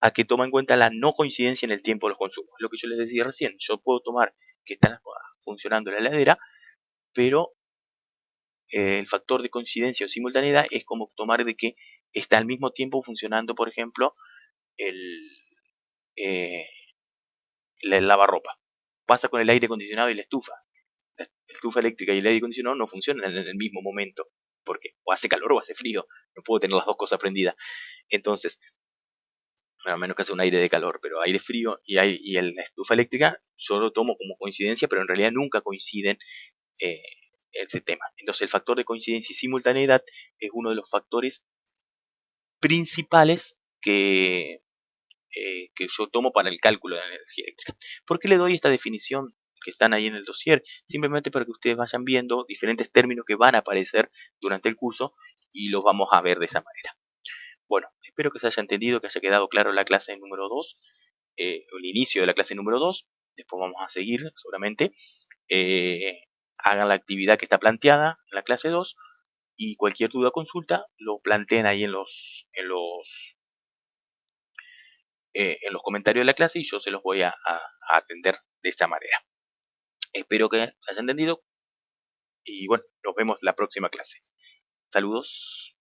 a que toma en cuenta la no coincidencia en el tiempo de los consumos. Lo que yo les decía recién, yo puedo tomar que está funcionando la heladera, pero el factor de coincidencia o simultaneidad es como tomar de que está al mismo tiempo funcionando, por ejemplo, el, eh, el lavarropa. Pasa con el aire acondicionado y la estufa. La estufa eléctrica y el aire acondicionado no funcionan en el mismo momento, porque o hace calor o hace frío. No puedo tener las dos cosas prendidas. Entonces, bueno, a menos que hace un aire de calor, pero aire frío y la estufa eléctrica, yo lo tomo como coincidencia, pero en realidad nunca coinciden eh, ese tema. Entonces, el factor de coincidencia y simultaneidad es uno de los factores principales que yo tomo para el cálculo de la energía eléctrica. ¿Por qué le doy esta definición que están ahí en el dossier? Simplemente para que ustedes vayan viendo diferentes términos que van a aparecer durante el curso y los vamos a ver de esa manera. Bueno, espero que se haya entendido, que haya quedado claro la clase número 2, el inicio de la clase número 2. Después vamos a seguir seguramente. Hagan la actividad que está planteada en la clase 2 y cualquier duda o consulta lo planteen ahí en los comentarios de la clase y yo se los voy a atender de esta manera. Espero que se haya entendido y bueno, nos vemos la próxima clase. Saludos.